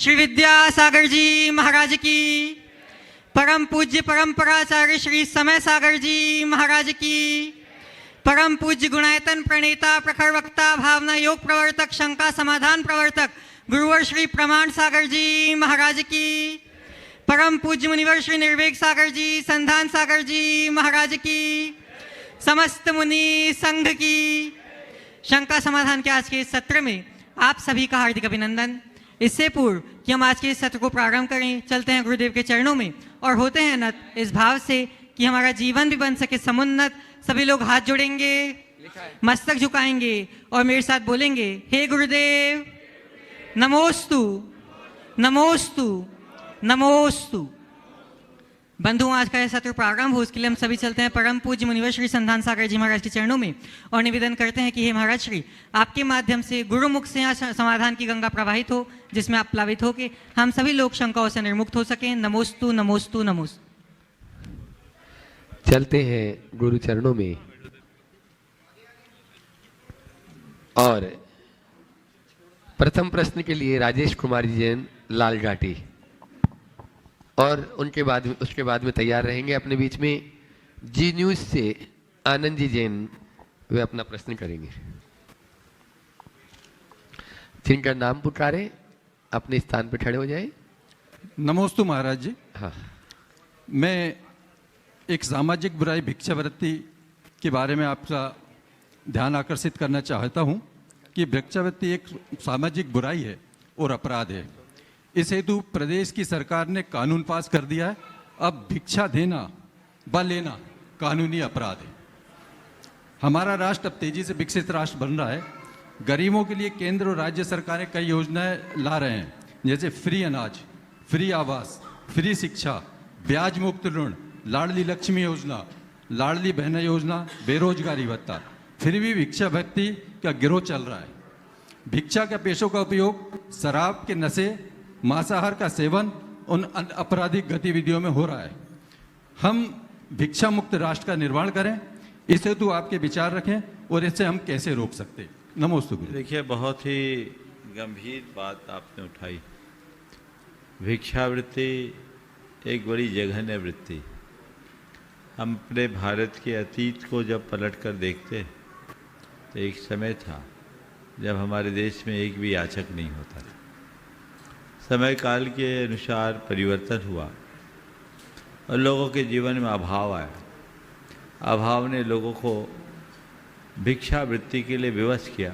श्री विद्यासागर जी महाराज की, परम पूज्य परंपराचार्य श्री समय सागर जी महाराज की, परम पूज्य गुणायतन प्रणेता प्रखर वक्ता भावना योग प्रवर्तक शंका समाधान प्रवर्तक गुरुवर श्री प्रमाण सागर जी महाराज की, परम पूज्य मुनिवर श्री निर्वेग सागर जी संधान सागर जी महाराज की, समस्त मुनि संघ की। शंका समाधान के आज के इस सत्र में आप सभी का हार्दिक अभिनंदन। इससे पूर्व कि हम आज के इस सत्र को प्रारंभ करें, चलते हैं गुरुदेव के चरणों में और होते हैं नत इस भाव से कि हमारा जीवन भी बन सके समुन्नत। सभी लोग हाथ जोड़ेंगे, मस्तक झुकाएंगे और मेरे साथ बोलेंगे, हे गुरुदेव नमोस्तु नमोस्तु नमोस्तु। बंधु, आज का यह सत्र प्रारंभ हो उसके लिए हम सभी चलते हैं परम पूज्य मुनिवर श्री संधान सागर जी महाराज के चरणों में और निवेदन करते हैं कि हे महाराज श्री, आपके माध्यम से गुरुमुख से यहाँ समाधान की गंगा प्रवाहित हो, जिसमें आप प्लावित हो के हम सभी लोग शंकाओं से निर्मुक्त हो सकें। नमोस्तु नमोस्तु नमोस्तु। चलते हैं गुरु चरणों में और प्रथम प्रश्न के लिए राजेश कुमार जी जैन लाल घाटी और उसके बाद में तैयार रहेंगे अपने बीच में जी न्यूज से आनंद जी जैन, वे अपना प्रश्न करेंगे। जिनका नाम पुकारे अपने स्थान पर खड़े हो जाए। नमोस्तु महाराज जी। हाँ, मैं एक सामाजिक बुराई भिक्षावृत्ति के बारे में आपका ध्यान आकर्षित करना चाहता हूं कि भिक्षावृत्ति एक सामाजिक बुराई है और अपराध है। इस हेतु प्रदेश की सरकार ने कानून पास कर दिया है। अब भिक्षा देना व लेना कानूनी अपराध है। हमारा राष्ट्र अब तेजी से विकसित राष्ट्र बन रहा है। गरीबों के लिए केंद्र और राज्य सरकारें कई योजनाएं ला रहे हैं, जैसे फ्री अनाज, फ्री आवास, फ्री शिक्षा, ब्याज मुक्त ऋण, लाडली लक्ष्मी योजना, लाडली बहना योजना, बेरोजगारी भत्ता। फिर भी भिक्षावृत्ति का गिरोह चल रहा है। भिक्षा के पैसों का उपयोग शराब के नशे, मांसाहार का सेवन, उन आपराधिक गतिविधियों में हो रहा है। हम भिक्षा मुक्त राष्ट्र का निर्माण करें, इस हेतु आपके विचार रखें और इसे हम कैसे रोक सकते हैं। नमोस्तु। देखिए, बहुत ही गंभीर बात आपने उठाई। भिक्षावृत्ति एक बड़ी जघन्य वृत्ति। हम अपने भारत के अतीत को जब पलट कर देखते तो एक समय था जब हमारे देश में एक भी याचक नहीं होता था। समय काल के अनुसार परिवर्तन हुआ और लोगों के जीवन में अभाव आया। अभाव ने लोगों को भिक्षावृत्ति के लिए विवश किया,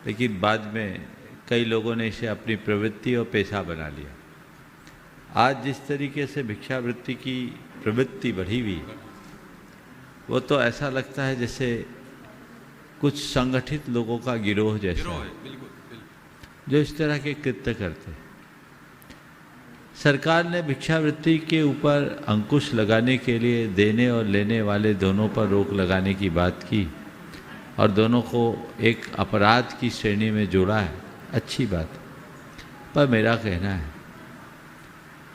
लेकिन बाद में कई लोगों ने इसे अपनी प्रवृत्ति और पेशा बना लिया। आज जिस तरीके से भिक्षावृत्ति की प्रवृत्ति बढ़ी हुई, वो तो ऐसा लगता है जैसे कुछ संगठित लोगों का गिरोह जैसा जो इस तरह के कृत्य करते। सरकार ने भिक्षावृत्ति के ऊपर अंकुश लगाने के लिए देने और लेने वाले दोनों पर रोक लगाने की बात की और दोनों को एक अपराध की श्रेणी में जोड़ा है। अच्छी बात, पर मेरा कहना है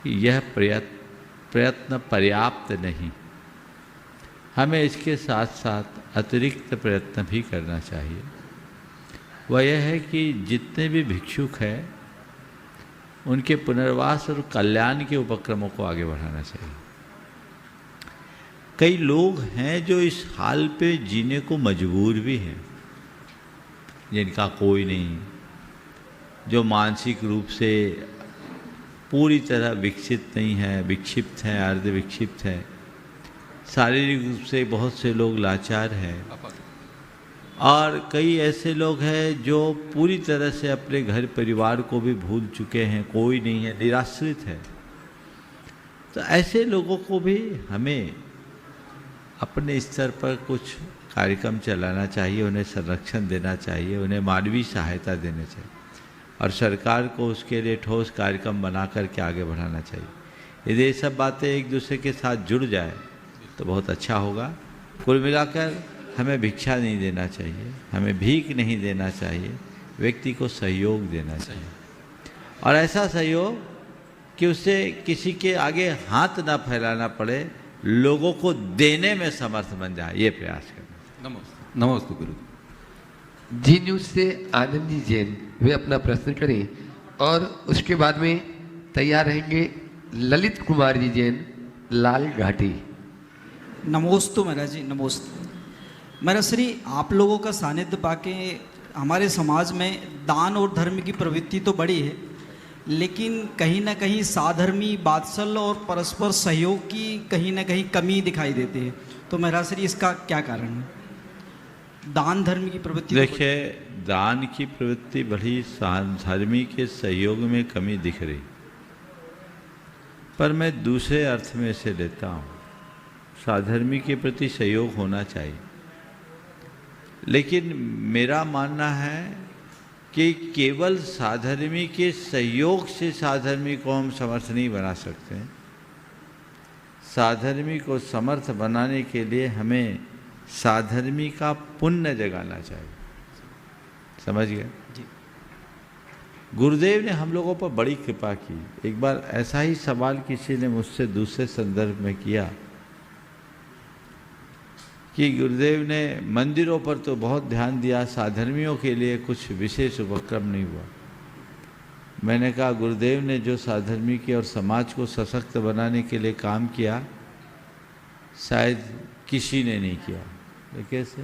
कि यह प्रयत्न पर्याप्त नहीं। हमें इसके साथ साथ अतिरिक्त प्रयत्न भी करना चाहिए। वह यह है कि जितने भी भिक्षुक हैं उनके पुनर्वास और कल्याण के उपक्रमों को आगे बढ़ाना चाहिए। कई लोग हैं जो इस हाल पे जीने को मजबूर भी हैं, जिनका कोई नहीं, जो मानसिक रूप से पूरी तरह विकसित नहीं है, विक्षिप्त हैं, अर्ध विक्षिप्त हैं। शारीरिक रूप से बहुत से लोग लाचार हैं और कई ऐसे लोग हैं जो पूरी तरह से अपने घर परिवार को भी भूल चुके हैं, कोई नहीं है, निराश्रित है। तो ऐसे लोगों को भी हमें अपने स्तर पर कुछ कार्यक्रम चलाना चाहिए, उन्हें संरक्षण देना चाहिए, उन्हें मानवीय सहायता देनी चाहिए और सरकार को उसके लिए ठोस कार्यक्रम बना करके आगे बढ़ाना चाहिए। यदि ये सब बातें एक दूसरे के साथ जुड़ जाए तो बहुत अच्छा होगा। कुल मिलाकर हमें भिक्षा नहीं देना चाहिए, हमें भीख नहीं देना चाहिए, व्यक्ति को सहयोग देना चाहिए और ऐसा सहयोग कि उससे किसी के आगे हाथ ना फैलाना पड़े, लोगों को देने में समर्थ बन जाए, ये प्रयास करना। नमस्ते गुरु। जी न्यूज से आनंद जी जैन, वे अपना प्रश्न करें और उसके बाद में तैयार रहेंगे ललित कुमार जी जैन, लाल घाटी। नमोस्तु महाराज जी, नमोस्तु। महाराज श्री, आप लोगों का सानिध्य पाके हमारे समाज में दान और धर्म की प्रवृत्ति तो बड़ी है, लेकिन कहीं ना कहीं साधर्मी वात्सल्य और परस्पर सहयोग की कहीं ना कहीं कमी दिखाई देती है। तो महाराज श्री, इसका क्या कारण है? दान धर्म की प्रवृत्ति देखिए, दान की प्रवृत्ति बड़ी, धर्मी के सहयोग में कमी दिख रही, पर मैं दूसरे अर्थ में इसे लेता हूँ। साधर्मी के प्रति सहयोग होना चाहिए, लेकिन मेरा मानना है कि केवल साधर्मी के सहयोग से साधर्मी को हम समर्थ नहीं बना सकते। साधर्मी को समर्थ बनाने के लिए हमें साधर्मी का पुण्य जगाना चाहिए। समझ गए? गुरुदेव ने हम लोगों पर बड़ी कृपा की। एक बार ऐसा ही सवाल किसी ने मुझसे दूसरे संदर्भ में किया कि गुरुदेव ने मंदिरों पर तो बहुत ध्यान दिया, साधर्मियों के लिए कुछ विशेष उपक्रम नहीं हुआ। मैंने कहा, गुरुदेव ने जो साधर्मी के और समाज को सशक्त बनाने के लिए काम किया, शायद किसी ने नहीं किया। कैसे?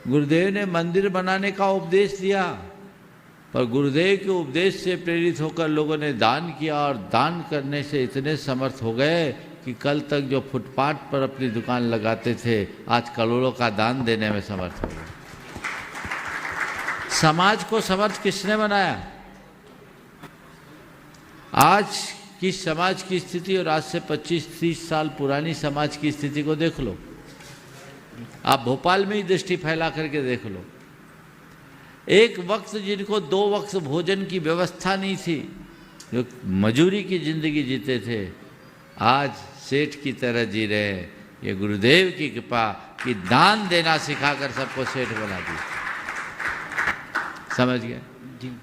गुरुदेव ने मंदिर बनाने का उपदेश दिया, पर गुरुदेव के उपदेश से प्रेरित होकर लोगों ने दान किया, और दान करने से इतने समर्थ हो गए कि कल तक जो फुटपाथ पर अपनी दुकान लगाते थे, आज करोड़ों का दान देने में समर्थ हो गए। समाज को समर्थ किसने बनाया? आज की समाज की स्थिति और आज से 25-30 साल पुरानी समाज की स्थिति को देख लो। आप भोपाल में ही दृष्टि फैला करके देख लो। एक वक्त जिनको 2 वक्त भोजन की व्यवस्था नहीं थी, जो मजूरी की जिंदगी जीते थे, आज सेठ की तरह जी रहे हैं। ये गुरुदेव की कृपा कि दान देना सिखाकर सबको सेठ बना दी। समझ गए?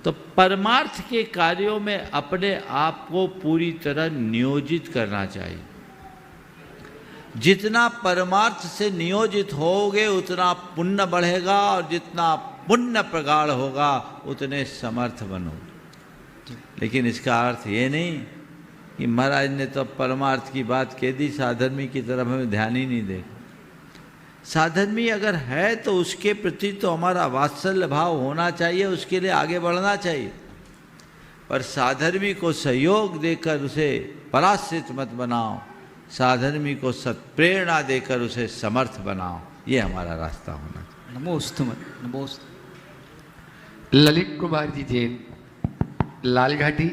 तो परमार्थ के कार्यों में अपने आप को पूरी तरह नियोजित करना चाहिए। जितना परमार्थ से नियोजित होगे उतना पुण्य बढ़ेगा, और जितना पुण्य प्रगाढ़ होगा उतने समर्थ बनोगे। लेकिन इसका अर्थ ये नहीं कि महाराज ने तो परमार्थ की बात कह दी, साधर्मी की तरफ हमें ध्यान ही नहीं देगा। साधर्मी अगर है तो उसके प्रति तो हमारा वात्सल्य भाव होना चाहिए, उसके लिए आगे बढ़ना चाहिए। पर साधर्मी को सहयोग देकर उसे पराश्रित मत बनाओ, साधर्मी को सत्प्रेरणा देकर उसे समर्थ बनाओ। ये हमारा रास्ता होना चाहिए। नमोस्तु नमोस्तु। ललित कुमार जी जैन, लाल घाटी।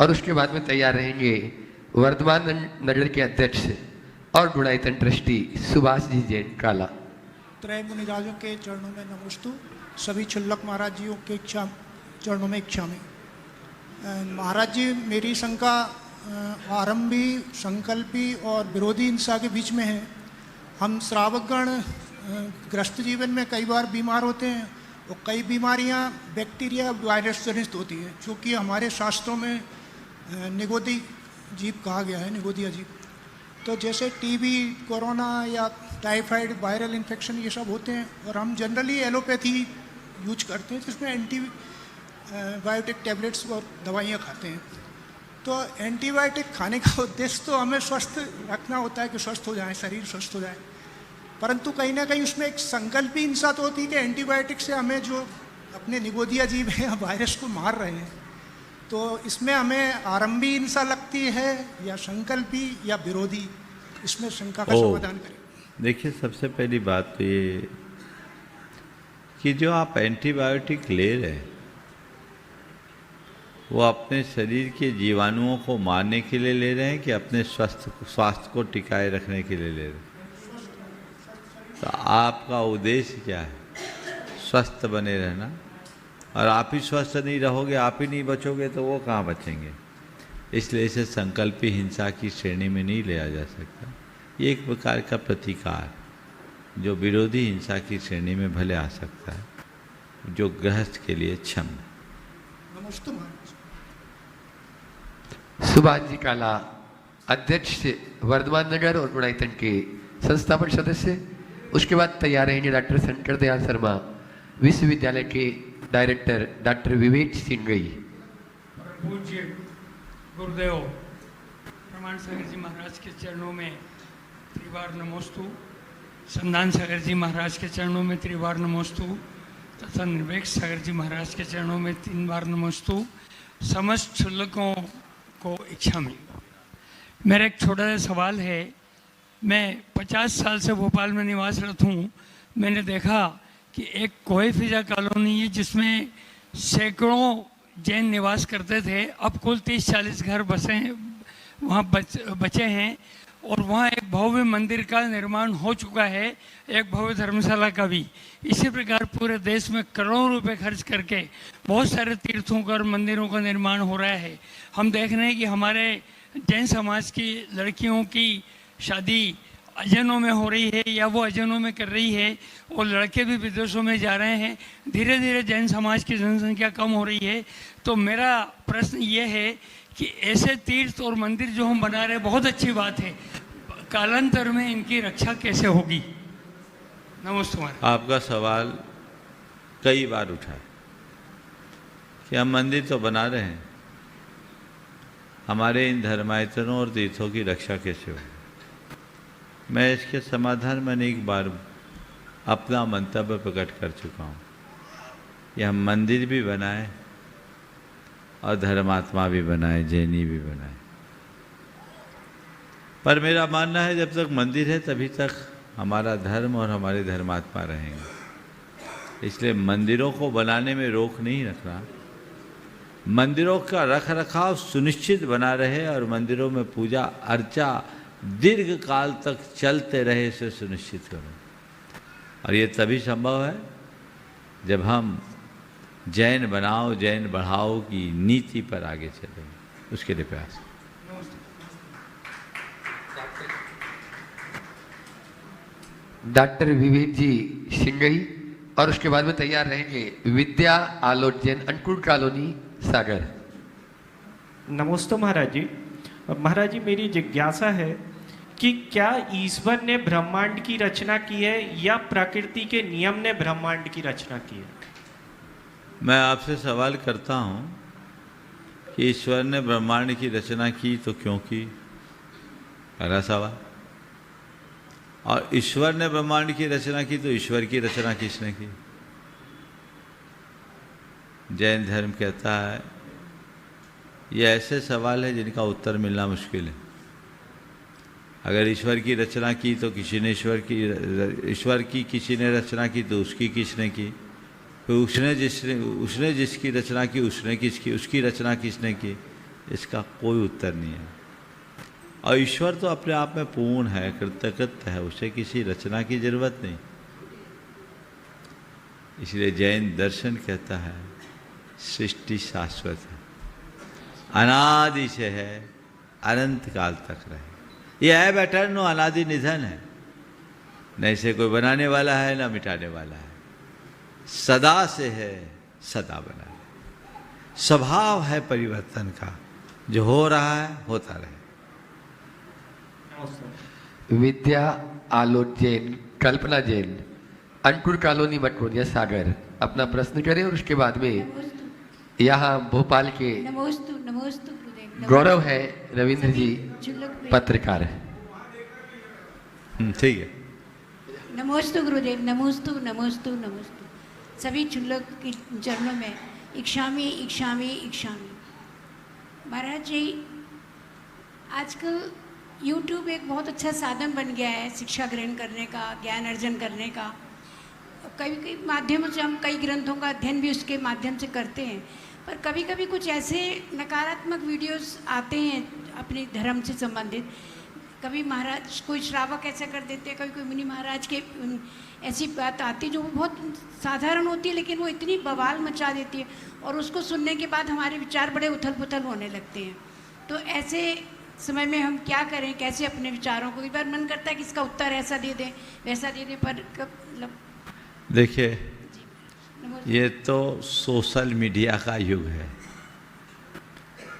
और उसके बाद में तैयार रहेंगे वर्धमान नगर के अध्यक्ष और गुणायतन ट्रस्टी सुभाष जी जैन, काला। त्रय मुनिराजों के चरणों में नमोस्तु। सभी क्षुल्लक महाराज जियों के चरणों में इच्छा में। महाराज जी, मेरी शंका आरंभी, संकल्पी और विरोधी हिंसा के बीच में है। हम श्रावकगण ग्रस्त जीवन में कई बार बीमार होते हैं, और कई बीमारियां बैक्टीरिया वायरस जनित होती हैं, जो कि हमारे शास्त्रों में निगोदी जीव कहा गया है, निगोदिया जीव। तो जैसे टीबी, कोरोना या टाइफाइड, वायरल इन्फेक्शन, ये सब होते हैं, और हम जनरली एलोपैथी यूज करते हैं, जिसमें एंटीबायोटिक टैबलेट्स और दवाइयाँ खाते हैं। तो एंटीबायोटिक खाने का उद्देश्य तो हमें स्वस्थ रखना होता है कि स्वस्थ हो जाए, शरीर स्वस्थ हो जाए, परंतु कहीं ना कहीं उसमें एक संकल्पी हिंसा तो होती है कि एंटीबायोटिक से हमें जो अपने निगोदिया जीव हैं वायरस को मार रहे हैं। तो इसमें हमें आरंभी हिंसा लगती है या संकल्पी या विरोधी? इसमें शंका का समाधान करें। देखिए, सबसे पहली बात तो ये कि जो आप एंटीबायोटिक ले रहे हैं वो अपने शरीर के जीवाणुओं को मारने के लिए ले रहे हैं कि अपने स्वास्थ्य को टिकाए रखने के लिए ले रहे हैं? तो आपका उद्देश्य क्या है? स्वस्थ बने रहना। और आप ही स्वस्थ नहीं रहोगे, आप ही नहीं बचोगे, तो वो कहाँ बचेंगे? इसलिए इसे संकल्पी हिंसा की श्रेणी में नहीं लिया जा सकता। ये एक प्रकार का प्रतिकार जो विरोधी हिंसा की श्रेणी में भले आ सकता है, जो गृहस्थ के लिए क्षम है। नमस्ते महाराज। सुभाष जी काला, अध्यक्ष वर्धमान नगर और गुणायतन के संस्थापक सदस्य। उसके बाद तैयार रहेंगे डॉक्टर शंकर दयाल शर्मा, विश्वविद्यालय के डायरेक्टर डॉक्टर विवेक सिंगई। पूज्य गुरुदेव प्रमाण सागर जी महाराज के चरणों में त्रिवार नमोस्तु, संदान सागर जी महाराज के चरणों में त्रिवार नमोस्तु तथा निर्वेक्ष सागर जी महाराज के चरणों में 3 बार नमोस्तु। समस्त क्षुल्लकों को इच्छा मिली। मेरा एक छोटा सा सवाल है। मैं 50 साल से भोपाल में निवासरत हूँ। मैंने देखा कि एक कोई फिजा कॉलोनी है जिसमें सैकड़ों जैन निवास करते थे। अब कुल 30-40 घर वहाँ बचे हैं और वहाँ एक भव्य मंदिर का निर्माण हो चुका है, एक भव्य धर्मशाला का भी। इसी प्रकार पूरे देश में करोड़ों रुपए खर्च करके बहुत सारे तीर्थों का और मंदिरों का निर्माण हो रहा है। हम देख रहे हैं कि हमारे जैन समाज की लड़कियों की शादी अजनों में हो रही है या वो अजनों में कर रही है और लड़के भी विदेशों में जा रहे हैं। धीरे धीरे जैन समाज की जनसंख्या कम हो रही है। तो मेरा प्रश्न ये है कि ऐसे तीर्थ और मंदिर जो हम बना रहे हैं बहुत अच्छी बात है, कालांतर में इनकी रक्षा कैसे होगी? नमस्ते। आपका सवाल कई बार उठा है कि हम मंदिर तो बना रहे हैं, हमारे इन धर्मायतनों और तीर्थों की रक्षा कैसे हो? मैं इसके समाधान में एक बार अपना मंतव्य प्रकट कर चुका हूँ कि हम मंदिर भी बनाए और धर्मात्मा भी बनाए, जैनी भी बनाए। पर मेरा मानना है जब तक मंदिर है तभी तक हमारा धर्म और हमारे धर्मात्मा रहेंगे। इसलिए मंदिरों को बनाने में रोक नहीं रखना, मंदिरों का रख रखाव सुनिश्चित बना रहे और मंदिरों में पूजा अर्चा दीर्घ काल तक चलते रहे, इसे सुनिश्चित करो। और ये तभी संभव है जब हम जैन बनाओ जैन बढ़ाओ की नीति पर आगे चलें। उसके लिए प्रयास। डॉक्टर विवेक जी सिंगई और उसके बाद में तैयार रहेंगे विद्या आलोक जैन, अंकुर कॉलोनी, सागर। नमस्ते महाराज जी। महाराज जी, मेरी जिज्ञासा है कि क्या ईश्वर ने ब्रह्मांड की रचना की है या प्रकृति के नियम ने ब्रह्मांड की रचना की है? मैं आपसे सवाल करता हूँ कि ईश्वर ने ब्रह्मांड की रचना की तो क्यों की? पहला सवाल। और ईश्वर ने ब्रह्मांड की रचना की तो ईश्वर की रचना किसने की? जैन धर्म कहता है ये ऐसे सवाल है जिनका उत्तर मिलना मुश्किल है। अगर ईश्वर की रचना की तो किसी ने ईश्वर की किसी ने रचना की तो उसकी किसने की? फिर उसने जिसकी रचना की उसने किसकी, उसकी रचना किसने की? इसका कोई उत्तर नहीं है। और ईश्वर तो अपने आप में पूर्ण है, कृतकृत्य है, उसे किसी रचना की जरूरत नहीं। इसलिए जैन दर्शन कहता है सृष्टि शाश्वत है, अनादि से है, अनंत काल तक रहे। ये है बैठन अनादि निधन है, न इसे कोई बनाने वाला है न मिटाने वाला है, सदा से है, सदा बना है। स्वभाव है परिवर्तन का, जो हो रहा है होता रहे। विद्या आलोक जैन, कल्पना जैन, अंकुर कॉलोनी, मटकोनिया, सागर अपना प्रश्न करें और उसके बाद में यहाँ भोपाल के गौरव है रविंद्र जी, पत्रकार है। ठीक है। नमोस्तु गुरुदेव, नमोस्तु नमोस्तु नमोस्तु। सभी चुल्लक के चरणों में इक्षामी इक्षामी इक्षामी। महाराज जी, आजकल YouTube एक बहुत अच्छा साधन बन गया है शिक्षा ग्रहण करने का, ज्ञान अर्जन करने का। कई माध्यमों से हम कई ग्रंथों का अध्ययन भी उसके माध्यम से करते हैं, पर कभी कभी कुछ ऐसे नकारात्मक वीडियोस आते हैं अपने धर्म से संबंधित। कभी महाराज कोई श्रावक ऐसा कर देते हैं, कभी कोई मुनि महाराज के ऐसी बात आती है जो बहुत साधारण होती है लेकिन वो इतनी बवाल मचा देती है और उसको सुनने के बाद हमारे विचार बड़े उथल पुथल होने लगते हैं। तो ऐसे समय में हम क्या करें, कैसे अपने विचारों को? एक बार मन करता है कि इसका उत्तर ऐसा दे दें वैसा दे दें, पर कब देखिए, ये तो सोशल मीडिया का युग है,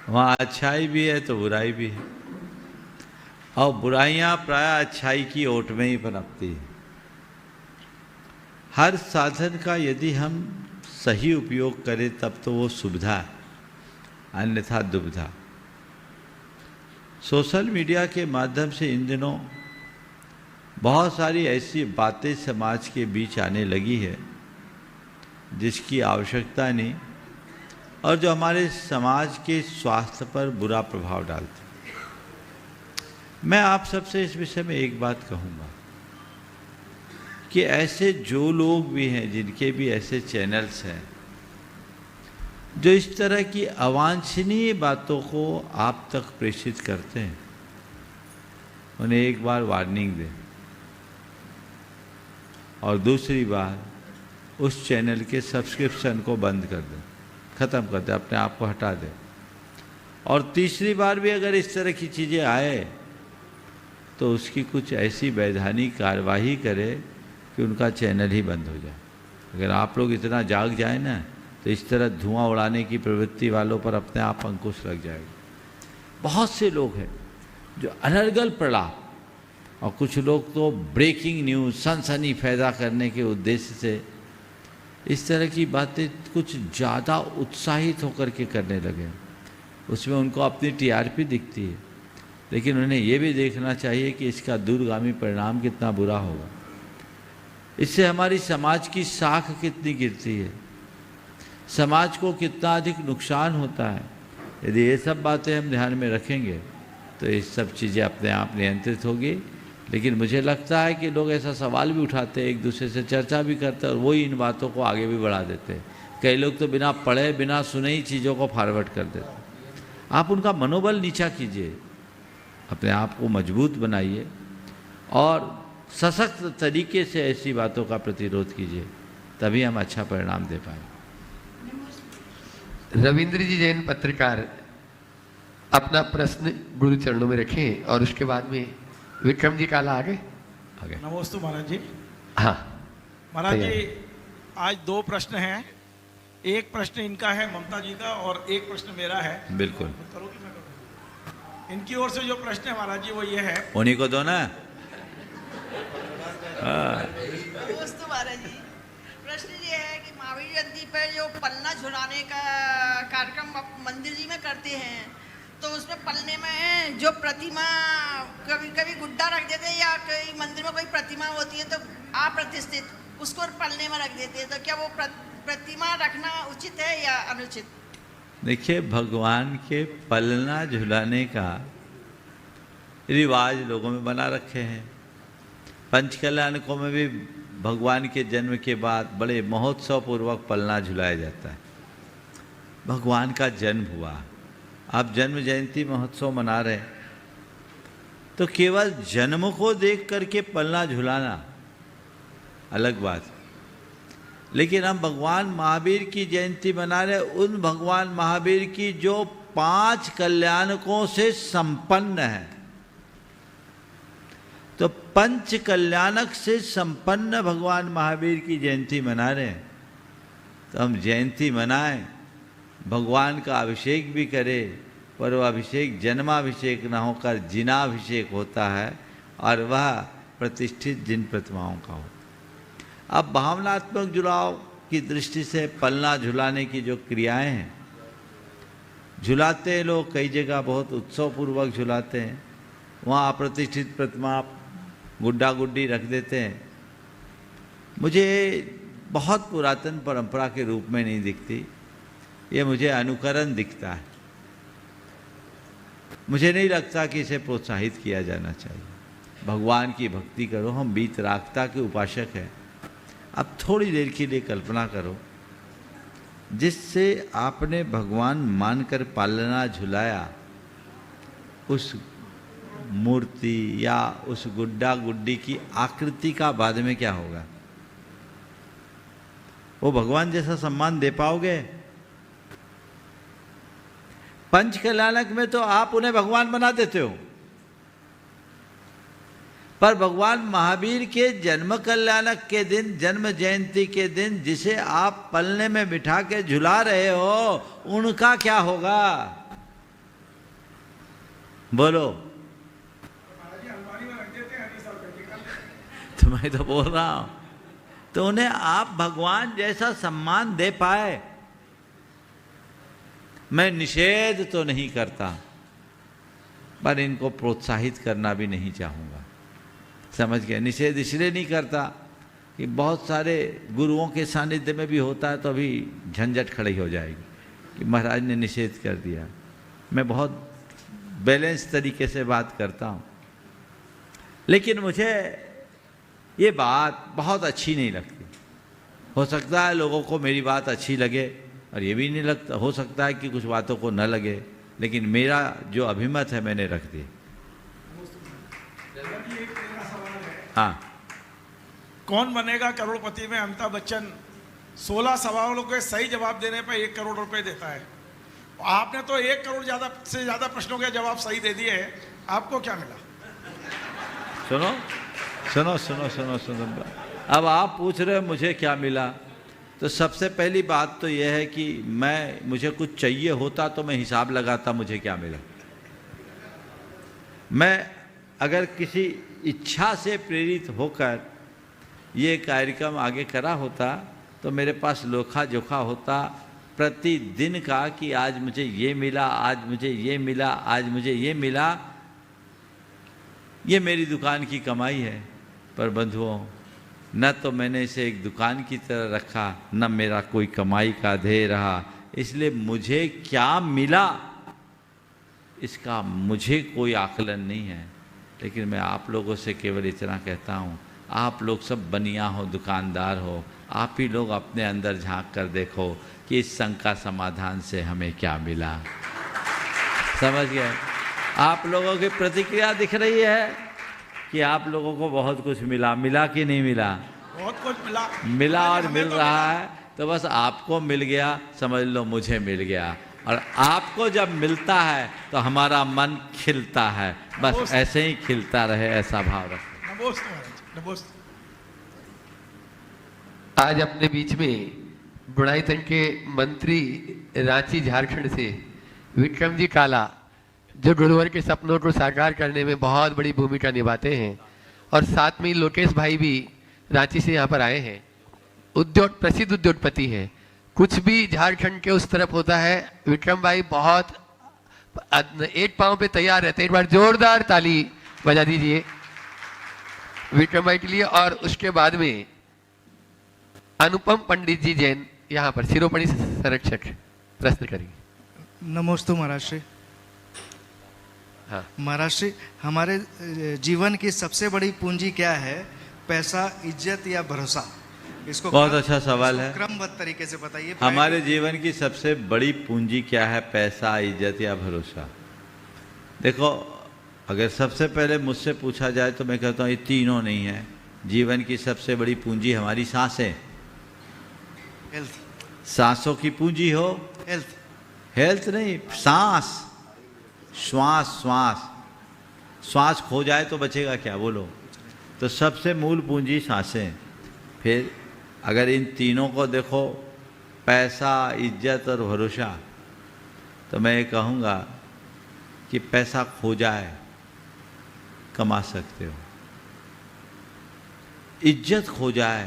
वहाँ अच्छाई भी है तो बुराई भी है, और बुराइयाँ प्रायः अच्छाई की ओट में ही पनपती है। हर साधन का यदि हम सही उपयोग करें तब तो वो सुविधा है, अन्यथा दुविधा। सोशल मीडिया के माध्यम से इन दिनों बहुत सारी ऐसी बातें समाज के बीच आने लगी है जिसकी आवश्यकता नहीं और जो हमारे समाज के स्वास्थ्य पर बुरा प्रभाव डालते हैं। मैं आप सबसे इस विषय में एक बात कहूँगा कि ऐसे जो लोग भी हैं, जिनके भी ऐसे चैनल्स हैं जो इस तरह की अवांछनीय बातों को आप तक प्रेषित करते हैं, उन्हें एक बार वार्निंग दें और दूसरी बार उस चैनल के सब्सक्रिप्शन को बंद कर दें, ख़त्म कर दें, अपने आप को हटा दें। और तीसरी बार भी अगर इस तरह की चीज़ें आए तो उसकी कुछ ऐसी वैधानिक कार्यवाही करे कि उनका चैनल ही बंद हो जाए। अगर आप लोग इतना जाग जाए ना तो इस तरह धुआं उड़ाने की प्रवृत्ति वालों पर अपने आप अंकुश लग जाएगा। बहुत से लोग हैं जो अनर्गल प्रलाप और कुछ लोग तो ब्रेकिंग न्यूज़, सनसनी पैदा करने के उद्देश्य से इस तरह की बातें कुछ ज़्यादा उत्साहित होकर के करने लगे। उसमें उनको अपनी टीआरपी दिखती है, लेकिन उन्हें ये भी देखना चाहिए कि इसका दूरगामी परिणाम कितना बुरा होगा। इससे हमारी समाज की साख कितनी गिरती है, समाज को कितना अधिक नुकसान होता है। यदि ये सब बातें हम ध्यान में रखेंगे तो ये सब चीज़ें अपने आप नियंत्रित होगी। लेकिन मुझे लगता है कि लोग ऐसा सवाल भी उठाते हैं, एक दूसरे से चर्चा भी करते हैं और वही इन बातों को आगे भी बढ़ा देते हैं। कई लोग तो बिना पढ़े बिना सुने ही चीज़ों को फॉरवर्ड कर देते हैं। आप उनका मनोबल नीचा कीजिए, अपने आप को मजबूत बनाइए और सशक्त तरीके से ऐसी बातों का प्रतिरोध कीजिए, तभी हम अच्छा परिणाम दे पाएंगे। रविंद्र जी जैन पत्रकार अपना प्रश्न गुरु चरणों में रखें और उसके बाद में विक्रम जी काला आगे। नमस्ते महाराज जी। हाँ महाराज जी, आज दो प्रश्न हैं। एक प्रश्न इनका है, ममता जी का, और एक प्रश्न मेरा है। बिल्कुल। इनकी ओर से जो प्रश्न है महाराज जी वो ये है, उन्हीं को दो ना। दोस्तों महाराज जी, प्रश्न ये है कि महावीर जयंती पर जो पलना झुलाने का कार्यक्रम मंदिर जी में करते हैं, तो उसमें पलने में जो प्रतिमा कभी कभी गुड्डा रख देते हैं या कई मंदिर में कोई प्रतिमा होती है तो अप्रतिष्ठित, उसको पलने में रख देते हैं, तो क्या वो प्रतिमा रखना उचित है या अनुचित? देखिए, भगवान के पलना झुलाने का रिवाज लोगों में बना रखे हैं। पंचकल्याणकों में भी भगवान के जन्म के बाद बड़े महोत्सव पूर्वक पलना झुलाया जाता है। भगवान का जन्म हुआ, आप जन्म जयंती महोत्सव मना रहे हैं, तो केवल जन्म को देख करके पलना झुलाना अलग बात है। लेकिन हम भगवान महावीर की जयंती मना रहे, उन भगवान महावीर की जो 5 कल्याणकों से संपन्न है, तो पंच कल्याणक से संपन्न भगवान महावीर की जयंती मना रहे हैं, तो हम जयंती मनाएं, भगवान का अभिषेक भी करें, पर वह अभिषेक जन्माभिषेक न होकर जिनाभिषेक होता है और वह प्रतिष्ठित जिन प्रतिमाओं का हो। अब भावनात्मक जुड़ाव की दृष्टि से पलना झुलाने की जो क्रियाएं हैं, झुलाते हैं लोग, कई जगह बहुत उत्सवपूर्वक झुलाते हैं, वहाँ अप्रतिष्ठित प्रतिमा गुड्डा गुड्डी रख देते हैं। मुझे बहुत पुरातन परंपरा के रूप में नहीं दिखती, ये मुझे अनुकरण दिखता है। मुझे नहीं लगता कि इसे प्रोत्साहित किया जाना चाहिए। भगवान की भक्ति करो, हम वीतरागता के उपासक हैं। अब थोड़ी देर के लिए कल्पना करो, जिससे आपने भगवान मानकर पालना झुलाया, उस मूर्ति या उस गुड्डा गुड्डी की आकृति का बाद में क्या होगा? वो भगवान जैसा सम्मान दे पाओगे? पंच कल्याणक में तो आप उन्हें भगवान बना देते हो, पर भगवान महावीर के जन्म कल्याणक के दिन, जन्म जयंती के दिन जिसे आप पलने में बिठा के झुला रहे हो, उनका क्या होगा? बोलो। तो मैं तो बोल रहा हूं, तो उन्हें आप भगवान जैसा सम्मान दे पाए। मैं निषेध तो नहीं करता, पर इनको प्रोत्साहित करना भी नहीं चाहूँगा। समझ गए? निषेध इसलिए नहीं करता कि बहुत सारे गुरुओं के सानिध्य में भी होता है तो अभी झंझट खड़ी हो जाएगी कि महाराज ने निषेध कर दिया। मैं बहुत बैलेंस तरीके से बात करता हूँ, लेकिन मुझे ये बात बहुत अच्छी नहीं लगती। हो सकता है लोगों को मेरी बात अच्छी लगे और ये भी नहीं लगता, हो सकता है कि कुछ बातों को न लगे, लेकिन मेरा जो अभिमत है मैंने रख दिया। हाँ, कौन बनेगा करोड़पति में अमिताभ बच्चन 16 सवालों के सही जवाब देने पर 1 करोड़ रुपए देता है। आपने तो 1 करोड़ से ज्यादा प्रश्नों के जवाब सही दे दिए हैं, आपको क्या मिला? सुनो सुनो सुनो सुनो सुनो, अब आप पूछ रहे हो मुझे क्या मिला, तो सबसे पहली बात तो यह है कि मुझे कुछ चाहिए होता तो मैं हिसाब लगाता मुझे क्या मिला। मैं अगर किसी इच्छा से प्रेरित होकर ये कार्यक्रम आगे करा होता तो मेरे पास लोखा जोखा होता प्रतिदिन का कि आज मुझे ये मिला, आज मुझे ये मिला, आज मुझे ये मिला। ये मेरी दुकान की कमाई है, पर बंधुओं न तो मैंने इसे एक दुकान की तरह रखा, न मेरा कोई कमाई का ध्येय रहा। इसलिए मुझे क्या मिला इसका मुझे कोई आकलन नहीं है। लेकिन मैं आप लोगों से केवल इतना कहता हूँ, आप लोग सब बनिया हो, दुकानदार हो, आप ही लोग अपने अंदर झांक कर देखो कि इस संघ का समाधान से हमें क्या मिला। समझ गए? आप लोगों की प्रतिक्रिया दिख रही है कि आप लोगों को बहुत कुछ मिला। मिला कि नहीं मिला? बहुत कुछ मिला। मिला और मिल रहा है, तो बस आपको मिल गया, समझ लो मुझे मिल गया। और आपको जब मिलता है तो हमारा मन खिलता है, बस ऐसे ही खिलता रहे, ऐसा भाव रखें। नमोस्तु महाराज, नमोस्तु। आज अपने बीच में बुढ़ाई तंग के मंत्री रांची झारखंड से विक्रम जी काला, जो गुरुवर के सपनों को साकार करने में बहुत बड़ी भूमिका निभाते हैं, और साथ में लोकेश भाई भी रांची से यहाँ पर आए हैं। प्रसिद्ध उद्योगपति हैं। कुछ भी झारखंड के उस तरफ होता है, विक्रम भाई बहुत एक पांव पे तैयार रहते हैं। एक बार जोरदार ताली बजा दीजिए विक्रम भाई के लिए। और उसके बाद में अनुपम पंडित जी जैन यहाँ पर शिरोमणि संरक्षक प्रश्न करेंगे। नमोस्तु महाराज श्री। हाँ महाराज श्री, हमारे जीवन की सबसे बड़ी पूंजी क्या है? पैसा, इज्जत या भरोसा? इसको बहुत अच्छा सवाल है। क्रमबद्ध तरीके से बताइए। हमारे जीवन की सबसे बड़ी पूंजी क्या है? पैसा, इज्जत या भरोसा? देखो, अगर सबसे पहले मुझसे पूछा जाए तो मैं कहता हूँ ये तीनों नहीं है। जीवन की सबसे बड़ी पूंजी हमारी सांसें। हेल्थ। सांसों की पूंजी हो। हेल्थ। हेल्थ नहीं, सांस, श्वास, श्वास। श्वास खो जाए तो बचेगा क्या? बोलो। तो सबसे मूल पूंजी सांसें। फिर अगर इन तीनों को देखो, पैसा, इज्जत और भरोसा, तो मैं ये कहूँगा कि पैसा खो जाए कमा सकते हो, इज्जत खो जाए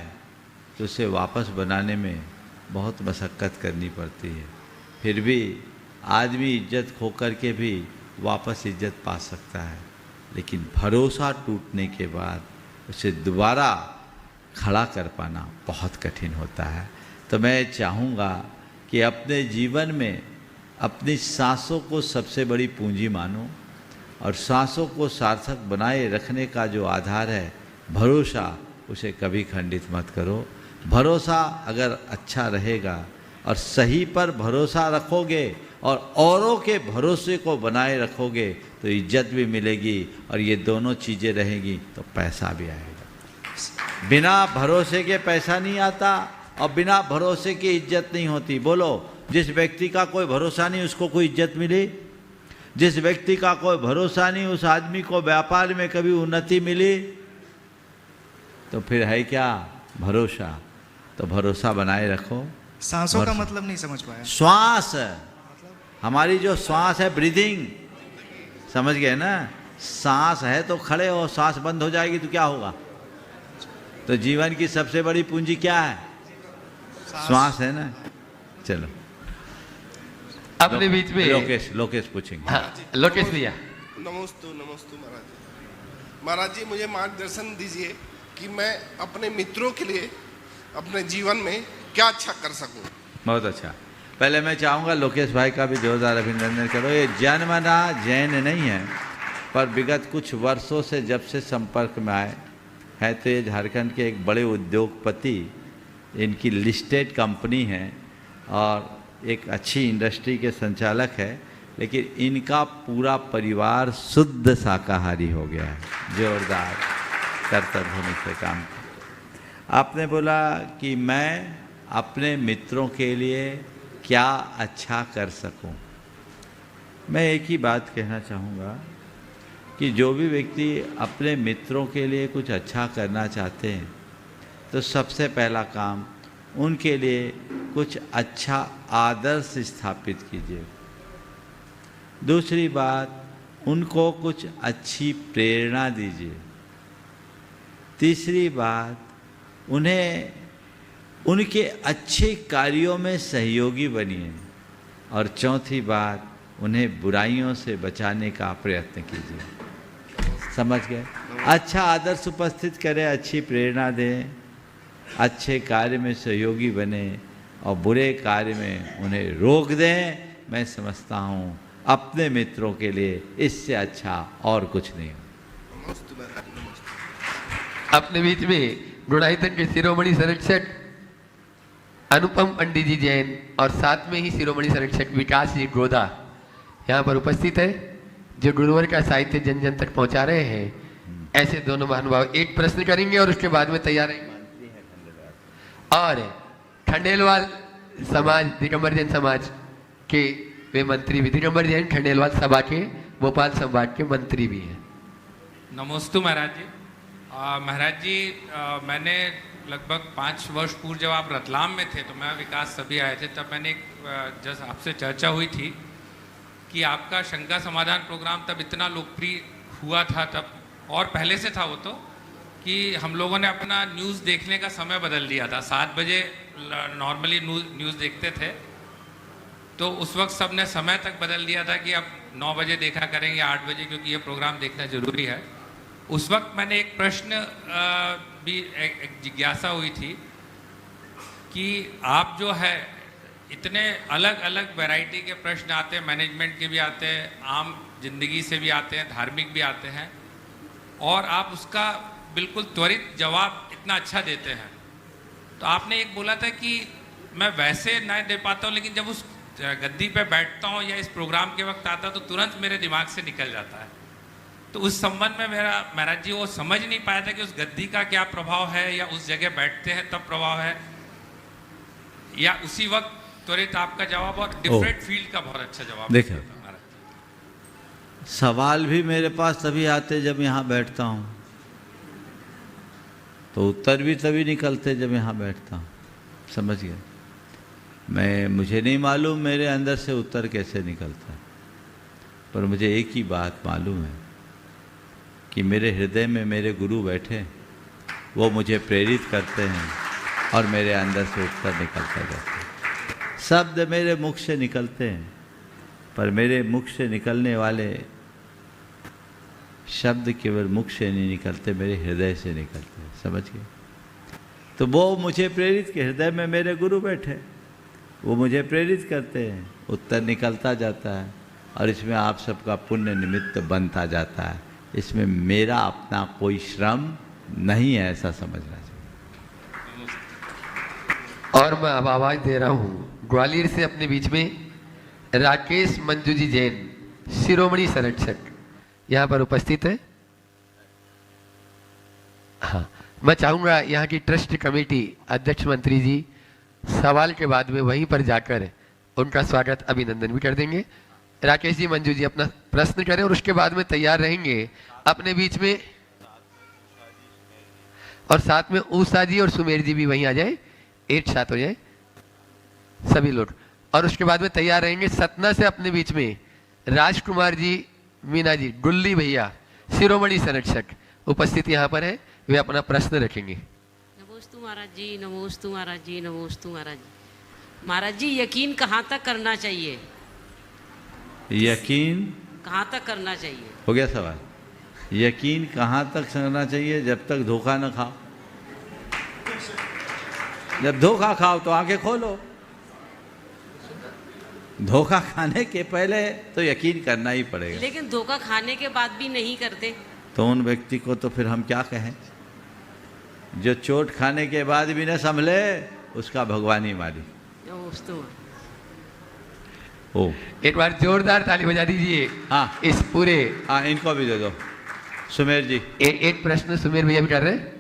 तो उसे वापस बनाने में बहुत मशक्क़त करनी पड़ती है। फिर भी आदमी इज्जत खो कर के भी वापस इज्जत पा सकता है, लेकिन भरोसा टूटने के बाद उसे दोबारा खड़ा कर पाना बहुत कठिन होता है। तो मैं चाहूँगा कि अपने जीवन में अपनी सांसों को सबसे बड़ी पूंजी मानो, और सांसों को सार्थक बनाए रखने का जो आधार है भरोसा, उसे कभी खंडित मत करो। भरोसा अगर अच्छा रहेगा और सही पर भरोसा रखोगे और औरों के भरोसे को बनाए रखोगे तो इज्जत भी मिलेगी, और ये दोनों चीज़ें रहेंगी तो पैसा भी आएगा। बिना भरोसे के पैसा नहीं आता और बिना भरोसे की इज्जत नहीं होती। बोलो, जिस व्यक्ति का कोई भरोसा नहीं उसको कोई इज्जत मिली? जिस व्यक्ति का कोई भरोसा नहीं उस आदमी को व्यापार में कभी उन्नति मिली? तो फिर है क्या? भरोसा। तो भरोसा बनाए रखो। सांसों का मतलब नहीं समझ पाया। श्वास, हमारी जो श्वास है, ब्रीदिंग, समझ गए ना? सांस है तो खड़े हो, सांस बंद हो जाएगी तो क्या होगा? तो जीवन की सबसे बड़ी पूंजी क्या है? श्वास है ना। चलो, अपने बीच में लोकेश पूछेंगे। हाँ, लोकेश भैया। नमोस्तु नमोस्तु महाराज जी। महाराज जी, मुझे मार्गदर्शन दीजिए कि मैं अपने मित्रों के लिए अपने जीवन में क्या अच्छा कर सकूं। बहुत अच्छा। पहले मैं चाहूँगा लोकेश भाई का भी जोरदार अभिनंदन करो। ये जन्मना जैन नहीं है, पर विगत कुछ वर्षों से जब से संपर्क में आए हैं तो ये झारखंड के एक बड़े उद्योगपति, इनकी लिस्टेड कंपनी है और एक अच्छी इंडस्ट्री के संचालक है, लेकिन इनका पूरा परिवार शुद्ध शाकाहारी हो गया है। जोरदार कर्तव्य से काम किया। आपने बोला कि मैं अपने मित्रों के लिए क्या अच्छा कर सकूं। मैं एक ही बात कहना चाहूँगा कि जो भी व्यक्ति अपने मित्रों के लिए कुछ अच्छा करना चाहते हैं तो सबसे पहला काम उनके लिए कुछ अच्छा आदर्श स्थापित कीजिए। दूसरी बात, उनको कुछ अच्छी प्रेरणा दीजिए। तीसरी बात, उन्हें उनके अच्छे कार्यों में सहयोगी बनिए। और चौथी बात, उन्हें बुराइयों से बचाने का प्रयत्न कीजिए। समझ गए? अच्छा आदर्श उपस्थित करें, अच्छी प्रेरणा दें, अच्छे कार्य में सहयोगी बने और बुरे कार्य में उन्हें रोक दें। मैं समझता हूँ अपने मित्रों के लिए इससे अच्छा और कुछ नहीं हो। अपने बीच में गुणायतन के शिरोमणि संरक्षक अनुपम पंडित जी जैन और साथ में ही शिरोमणि संरक्षक विकास जी गोदा यहाँ पर उपस्थित है, जो गुरुवर का साहित्य जन जन तक पहुँचा रहे हैं। ऐसे दोनों महानुभाव एक प्रश्न करेंगे और उसके बाद में तैयार रहेंगे। और खंडेलवाल समाज, दिगंबर जैन समाज के वे मंत्री भी, दिगंबर जैन खंडेलवाल सभा के भोपाल संभाग के मंत्री भी हैं। नमोस्तु महाराज जी। महाराज जी, मैंने लगभग 5 वर्ष पूर्व जब आप रतलाम में थे तो मैं विकास सभी आए थे, तब मैंने जब आपसे चर्चा हुई थी कि आपका शंका समाधान प्रोग्राम तब इतना लोकप्रिय हुआ था, तब और पहले से था वो तो, कि हम लोगों ने अपना न्यूज़ देखने का समय बदल दिया था। 7 बजे नॉर्मली न्यूज़ देखते थे, तो उस वक्त सब ने समय तक बदल दिया था कि अब 9 बजे देखा करेंगे, 8 बजे, क्योंकि ये प्रोग्राम देखना ज़रूरी है। उस वक्त मैंने एक प्रश्न भी एक जिज्ञासा हुई थी कि आप जो है इतने अलग अलग वैरायटी के प्रश्न आते हैं, मैनेजमेंट के भी आते हैं, आम जिंदगी से भी आते हैं, धार्मिक भी आते हैं, और आप उसका बिल्कुल त्वरित जवाब इतना अच्छा देते हैं। तो आपने एक बोला था कि मैं वैसे नहीं दे पाता हूँ, लेकिन जब उस गद्दी पे बैठता हूँ या इस प्रोग्राम के वक्त आता तो तुरंत मेरे दिमाग से निकल जाता है। तो उस संबंध में मेरा महाराज जी वो समझ नहीं पाया था कि उस गद्दी का क्या प्रभाव है, या उस जगह बैठते हैं तब प्रभाव है, या उसी वक्त त्वरित आपका जवाब और डिफरेंट फील्ड का बहुत अच्छा जवाब। देखो, सवाल भी मेरे पास तभी आते जब यहाँ बैठता हूँ, तो उत्तर भी तभी निकलते जब यहाँ बैठता हूँ। समझ गए? मुझे नहीं मालूम मेरे अंदर से उत्तर कैसे निकलता है, पर मुझे एक ही बात मालूम है कि मेरे हृदय में मेरे गुरु बैठे, वो मुझे प्रेरित करते हैं और मेरे अंदर से उत्तर निकलता जाता है। शब्द मेरे मुख से निकलते हैं, पर मेरे मुख से निकलने वाले शब्द केवल मुख से नहीं निकलते, मेरे हृदय से निकलते हैं। समझ गए? तो वो मुझे प्रेरित के हृदय में मेरे गुरु बैठे, वो मुझे प्रेरित करते हैं, उत्तर निकलता जाता है और इसमें आप सबका पुण्य निमित्त बनता जाता है। इसमें मेरा अपना कोई श्रम नहीं है, ऐसा समझना चाहिए। और मैं अब आवाज़ दे रहा हूँ ग्वालियर से अपने बीच में राकेश मंजू जी जैन, शिरोमणि संरक्षक यहाँ पर उपस्थित है। हाँ, मैं चाहूँगा यहाँ की ट्रस्ट कमेटी अध्यक्ष मंत्री जी सवाल के बाद में वहीं पर जाकर उनका स्वागत अभिनंदन भी कर देंगे। राकेश जी, मंजू जी अपना प्रश्न करें और उसके बाद में तैयार रहेंगे अपने बीच में, और साथ में ऊषा जी और सुमेर जी भी वहीं आ जाए, एक साथ हो जाए सभी लोग, और उसके बाद में तैयार रहेंगे सतना से अपने बीच में राजकुमार जी, मीना जी, गुल्ली भैया, शिरोमणि संरक्षक उपस्थित यहाँ पर है, वे अपना प्रश्न रखेंगे। नमोस्तु महाराज जी, नमोस्तु महाराज जी, नमोस्तु महाराज जी। महाराज जी, यकीन कहाँ तक करना चाहिए? यकीन कहाँ तक करना चाहिए? हो गया सवाल। यकीन कहाँ तक करना चाहिए? जब तक धोखा न खाओ। जब धोखा खाओ तो आंखें खोलो। धोखा खाने के पहले तो यकीन करना ही पड़ेगा। लेकिन धोखा खाने के बाद भी नहीं करते तो उन व्यक्ति को तो फिर हम क्या कहें? जो चोट खाने के बाद भी न संभले उसका भगवान ही मालिक। ओ, एक बार जोरदार ताली बजा दीजिए। हाँ, इस पूरे हाँ, इनको भी दे दो। सुमेर जी, एक प्रश्न सुमेर भैया भी कर रहे हैं।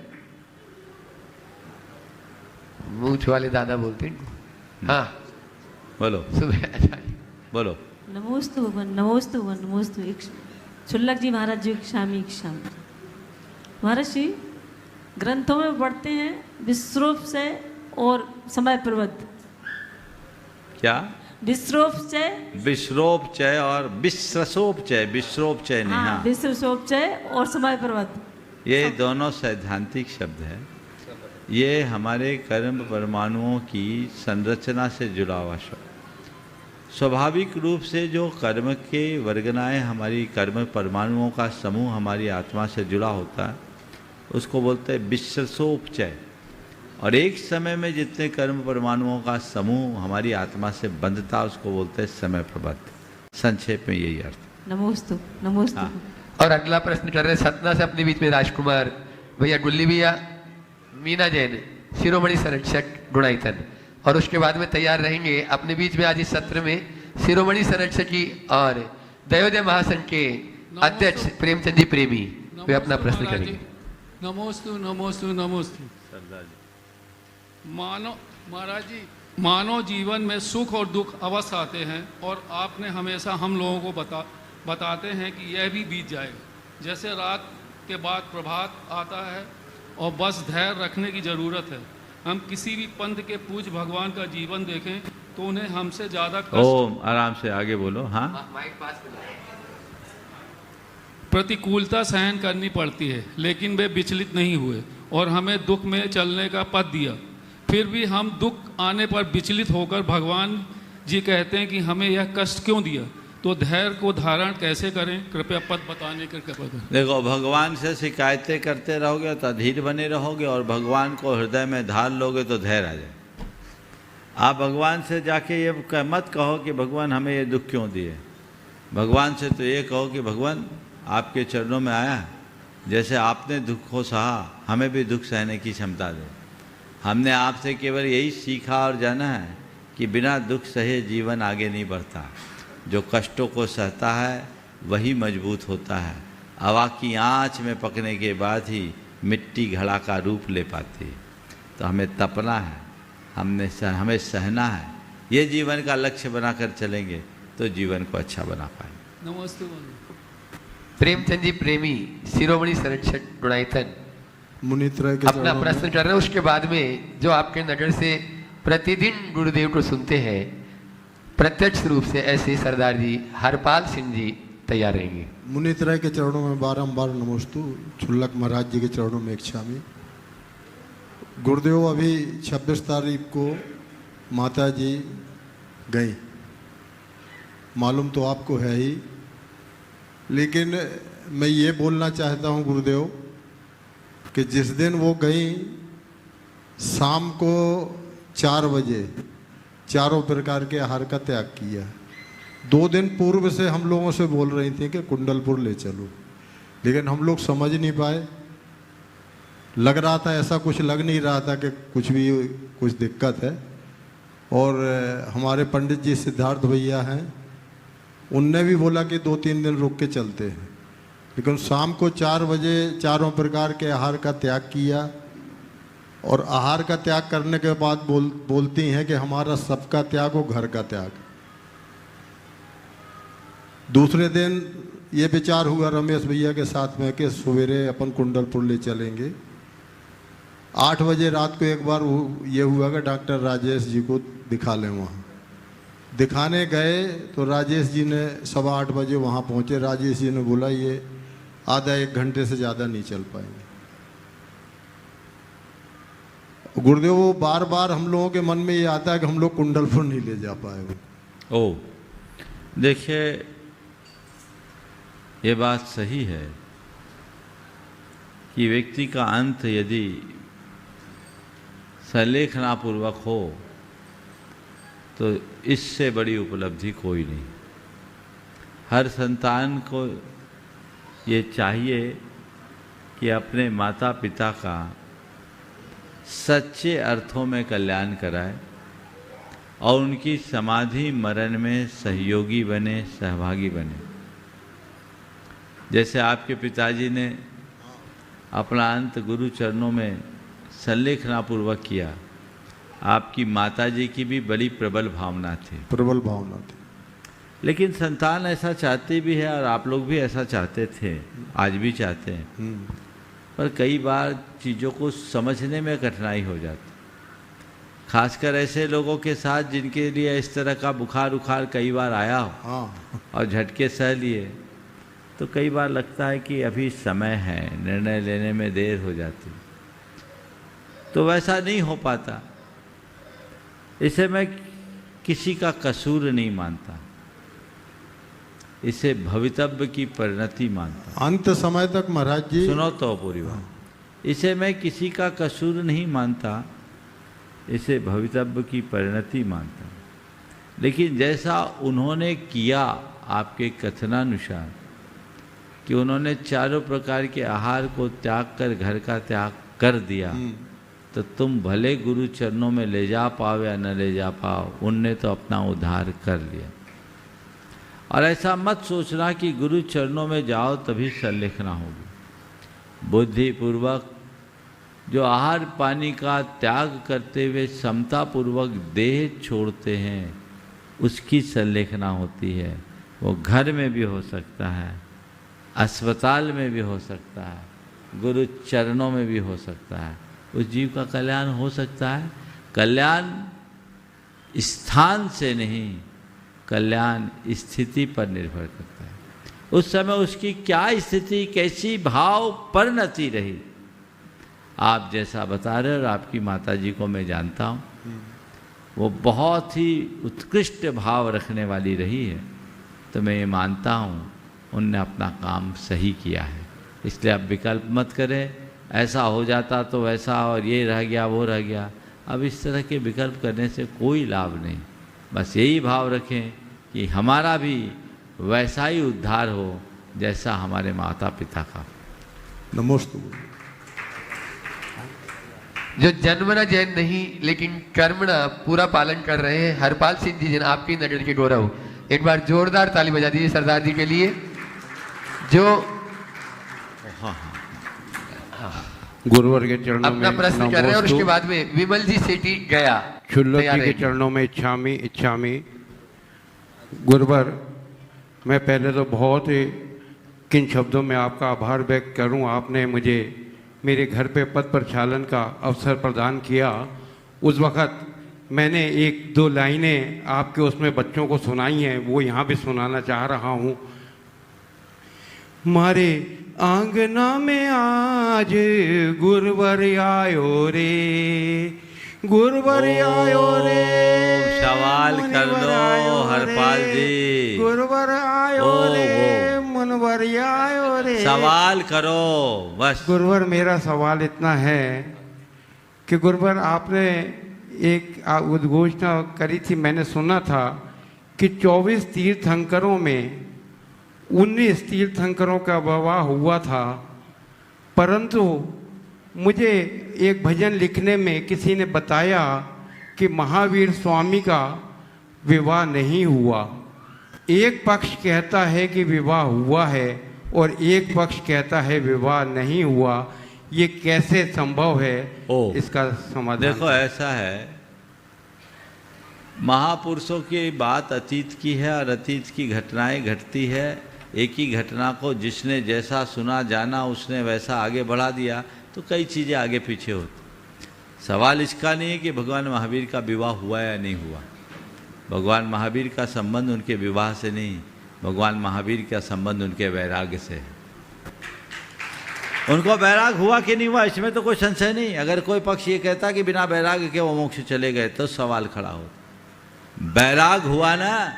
मूछ वाले दादा बोलते हैं। हाँ बोलो सुमेर, बोलो। नमोस्तु भगवान, नमोस्तु भगवान, नमोस्तु। शुल्लक जी महाराज जी इक्षामी महाराज जी ग्रंथों में पढ़ते हैं विश्रोप से और समय प्रवृत्त। क्या? विश्रोपचय, विश्रोपचय और विश्रसोपचय। विश्रोपचय नहीं, हाँ, विश्रसोपचय और समय प्रवृत्त, ये दोनों सैद्धांतिक शब्द है। ये हमारे कर्म परमाणुओं की संरचना से जुड़ा हुआ शब्द। स्वाभाविक रूप से जो कर्म के वर्गनाएं, हमारी कर्म परमाणुओं का समूह हमारी आत्मा से जुड़ा होता है, उसको बोलते हैं विश्रसोपचय। और एक समय में जितने कर्म परमाणुओं का समूह हमारी आत्मा से बंधता, उसको बोलते हैं समय प्रबद्ध। संक्षेप में यही अर्थ। नमोस्तु, नमोस्तु। हाँ। और अगला प्रश्न कर रहे हैं सतना से अपने बीच में राजकुमार भैया, गुल्ली भैया, मीना जैन, शिरोमणि संरक्षक गुणायतन। और उसके बाद में तैयार रहेंगे अपने बीच में आज इस सत्र में शिरोमणि संरक्षकी और दयोदय महासंघ के अध्यक्ष प्रेमचंद जी प्रेमी, वे अपना प्रश्न करेंगे। नमोस्तु, नमोस्तु, नमोस्तु। मानव महाराज जी, मानव जीवन में सुख और दुख अवश्य आते हैं और आपने हमेशा हम लोगों को बताते हैं कि यह भी बीत जाएगा। जैसे रात के बाद प्रभात आता है और बस धैर्य रखने की ज़रूरत है। हम किसी भी पंथ के पूज्य भगवान का जीवन देखें तो उन्हें हमसे ज़्यादा कष्ट, आराम से आगे बोलो। हाँ, प्रतिकूलता सहन करनी पड़ती है, लेकिन वे विचलित नहीं हुए और हमें दुख में चलने का पथ दिया। फिर भी हम दुख आने पर विचलित होकर भगवान जी कहते हैं कि हमें यह कष्ट क्यों दिया, तो धैर्य को धारण कैसे करें, कृपया पद बताने की कृपा करें। देखो, भगवान से शिकायतें करते रहोगे तो अधीर बने रहोगे, और भगवान को हृदय में ढाल लोगे तो धैर्य आ जाए। आप भगवान से जाके ये मत कहो कि भगवान हमें ये दुख क्यों दिए। भगवान से तो ये कहो कि भगवान आपके चरणों में आया, जैसे आपने दुख को सहा, हमें भी दुख सहने की क्षमता दे। हमने आपसे केवल यही सीखा और जाना है कि बिना दुख सहे जीवन आगे नहीं बढ़ता। जो कष्टों को सहता है वही मजबूत होता है। हवा की आँच में पकने के बाद ही मिट्टी घड़ा का रूप ले पाती है। तो हमें तपना है, हमें सहना है। ये जीवन का लक्ष्य बनाकर चलेंगे तो जीवन को अच्छा बना पाएंगे। नमस्ते। प्रेमचंद जी प्रेमी, शिरोमणि संरक्षक गुणायतन, मुनित्रय के अपना प्रश्न कर रहे हैं। उसके बाद में जो आपके नगर से प्रतिदिन गुरुदेव को सुनते हैं प्रत्यक्ष रूप से, ऐसे सरदार जी हरपाल सिंह जी तैयार रहेंगे। मुनित्रय के चरणों में बारंबार नमोस्तु। छुल्लक महाराज जी के चरणों में इक्षामी। गुरुदेव अभी 26 तारीख को माता जी गई, मालूम तो आपको है ही, लेकिन मैं ये बोलना चाहता हूँ गुरुदेव कि जिस दिन वो गई शाम को 4 बजे चारों प्रकार के आहार का त्याग किया। 2 दिन पूर्व से हम लोगों से बोल रही थी कि कुंडलपुर ले चलो, लेकिन हम लोग समझ नहीं पाए। लग रहा था, ऐसा कुछ लग नहीं रहा था कि कुछ दिक्कत है। और हमारे पंडित जी सिद्धार्थ भैया हैं, उनने भी बोला कि 2-3 दिन रुक के चलते हैं, लेकिन शाम को 4 बजे चारों प्रकार के आहार का त्याग किया। और आहार का त्याग करने के बाद बोलती हैं कि हमारा सबका त्याग हो, घर का त्याग। दूसरे दिन ये विचार हुआ रमेश भैया के साथ में कि सवेरे अपन कुंडलपुर ले चलेंगे। 8 बजे रात को एक बार ये हुआ कि डॉक्टर राजेश जी को दिखा लें। वहाँ दिखाने गए तो राजेश जी ने 8:15 बजे वहाँ पहुँचे। राजेश जी ने बोला ये आधा 1 घंटे से ज़्यादा नहीं चल पाएंगे। गुरुदेव वो बार बार हम लोगों के मन में ये आता है कि हम लोग कुंडलपुर नहीं ले जा पाए। ओ देखिए, ये बात सही है कि व्यक्ति का अंत यदि संलेखनापूर्वक हो तो इससे बड़ी उपलब्धि कोई नहीं। हर संतान को ये चाहिए कि अपने माता पिता का सच्चे अर्थों में कल्याण कराए और उनकी समाधि मरण में सहयोगी बने, सहभागी बने। जैसे आपके पिताजी ने अपना अंत गुरु चरणों में संलेखनापूर्वक किया, आपकी माताजी की भी बड़ी प्रबल भावना थी। प्रबल भावना थी। लेकिन संतान ऐसा चाहती भी है और आप लोग भी ऐसा चाहते थे, आज भी चाहते हैं, पर कई बार चीज़ों को समझने में कठिनाई हो जाती, खासकर ऐसे लोगों के साथ जिनके लिए इस तरह का बुखार उखार कई बार आया हो और झटके सह लिए, तो कई बार लगता है कि अभी समय है, निर्णय लेने में देर हो जाती, तो वैसा नहीं हो पाता। इसे मैं किसी का कसूर नहीं मानता, इसे भवितव्य की परिणति मानता। अंत समय तक महाराज जी, सुनो तो पूरी बात, इसे मैं किसी का कसूर नहीं मानता, इसे भवितव्य की परिणति मानता। लेकिन जैसा उन्होंने किया आपके कथनानुसार कि उन्होंने चारों प्रकार के आहार को त्याग कर घर का त्याग कर दिया, तो तुम भले गुरु चरणों में ले जा पाओ या न ले जा पाओ, उनने तो अपना उद्धार कर लिया। और ऐसा मत सोचना कि गुरु चरणों में जाओ तभी संलेखना होगी। बुद्धिपूर्वक जो आहार पानी का त्याग करते हुए समतापूर्वक देह छोड़ते हैं, उसकी संलेखना होती है। वो घर में भी हो सकता है, अस्पताल में भी हो सकता है, गुरु चरणों में भी हो सकता है। उस जीव का कल्याण हो सकता है। कल्याण स्थान से नहीं, कल्याण स्थिति पर निर्भर करता है। उस समय उसकी क्या स्थिति, कैसी भाव परिणति रही। आप जैसा बता रहे और आपकी माताजी को मैं जानता हूँ, वो बहुत ही उत्कृष्ट भाव रखने वाली रही है, तो मैं ये मानता हूँ उनने अपना काम सही किया है। इसलिए आप विकल्प मत करें, ऐसा हो जाता तो वैसा, और ये रह गया वो रह गया। अब इस तरह के विकल्प करने से कोई लाभ नहीं। बस यही भाव रखें कि हमारा भी वैसा ही उद्धार हो जैसा हमारे माता पिता का। नमोस्तु। जो जन्मना जैन नहीं लेकिन कर्मणा पूरा पालन कर रहे हैं, हरपाल सिंह जी जन, आपकी नजर के गौरव, एक बार जोरदार ताली बजा दीजिए सरदार जी के लिए। जो गुरुवर के चरणों में अपना प्रश्न कर रहे हैं, और उसके बाद में विमल जी सेठी गया क्षुल्लक जी के चरणों में इच्छामी। गुरुवर, मैं पहले तो बहुत ही किन शब्दों में आपका आभार व्यक्त करूं। आपने मुझे मेरे घर पे पद प्रक्षालन का अवसर प्रदान किया। उस वक़्त मैंने एक दो लाइनें आपके उसमें बच्चों को सुनाई हैं, वो यहाँ भी सुनाना चाह रहा हूँ। मारे आंगना में आज गुरुवर आयो रे, गुरुवर आयो रे। सवाल कर लो हरपाल जी। गुरुवर आयो रे, मुनवर आयो रे। सवाल करो बस। गुरुवर, मेरा सवाल इतना है कि गुरुवर, आपने एक उद्घोषणा करी थी, मैंने सुना था कि 24 तीर्थंकरों में 19 तीर्थंकरों का विवाह हुआ था, परंतु मुझे एक भजन लिखने में किसी ने बताया कि महावीर स्वामी का विवाह नहीं हुआ। एक पक्ष कहता है कि विवाह हुआ है और एक पक्ष कहता है विवाह नहीं हुआ। ये कैसे संभव है? इसका समाधान। देखो, ऐसा है, महापुरुषों की बात अतीत की है और अतीत की घटनाएं घटती है। एक ही घटना को जिसने जैसा सुना जाना उसने वैसा आगे बढ़ा दिया, तो कई चीज़ें आगे पीछे होती। सवाल इसका नहीं है कि भगवान महावीर का विवाह हुआ या नहीं हुआ। भगवान महावीर का संबंध उनके विवाह से नहीं, भगवान महावीर का संबंध उनके वैराग्य से है। उनको वैराग हुआ कि नहीं हुआ, इसमें तो कोई संशय नहीं। अगर कोई पक्ष ये कहता कि बिना वैराग के वो मोक्ष चले गए, तो सवाल खड़ा हो। वैराग हुआ ना,